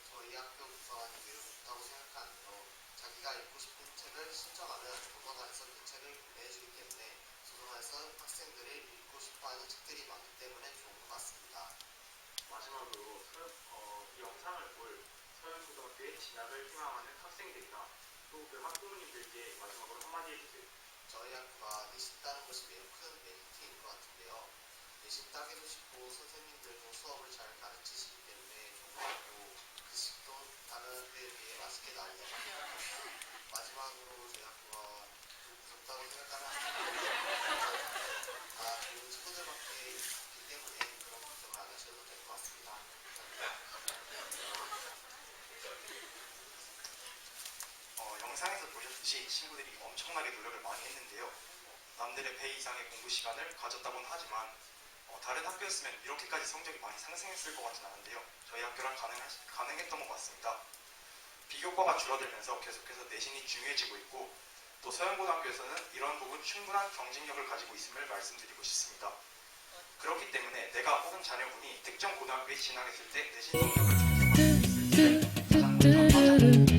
저희 학교 구성원이 매우 좋다고 생각하는데요. 자기가 읽고 싶은 책을 신청하면 도서관에서 그 책을 구매해주기 때문에 도서관에서 학생들이 읽고 싶어하는 책들이 많기 때문에 좋은 것 같습니다. 마지막으로 이 영상을 볼 서현고등학교에 진학을 희망하는 학생들이나 또 그 학부모님들께 마지막으로 한마디 해주세요. 저희 학교가 내신 따는 것이 매우 큰 메리트인 것 같은데요. 내신 따기도 쉽고 선생님들도 수업을 잘 가르치시기 때문에 좋고 급식도 다른 학교에 비해 맛있게 나옵니다. 마지막으로 저희 학교가 좀 무섭다고 생각하는 학생들은 다 좋은 친구들밖에 있기 때문에 그런 걱정을 안 하셔도 될 것 같습니다. 영상에서 보셨듯이 친구들이 엄청나게 노력을 많이 했는데요. 남들의 배 이상의 공부 시간을 가졌다고는 하지만 다른 학교였으면 이렇게까지 성적이 많이 상승했을 것 같진 않은데요. 저희 학교랑 가능했던 것 같습니다. 비교과가 줄어들면서 계속해서 내신이 중요해지고 있고 또 서영고등학교에서는 이런 부분 충분한 경쟁력을 가지고 있음을 말씀드리고 싶습니다. 그렇기 때문에 내가 혹은 자녀분이 특정 고등학교에 진학했을 때 내신 능력을 중심으로 할수 있을 때 가장 먼저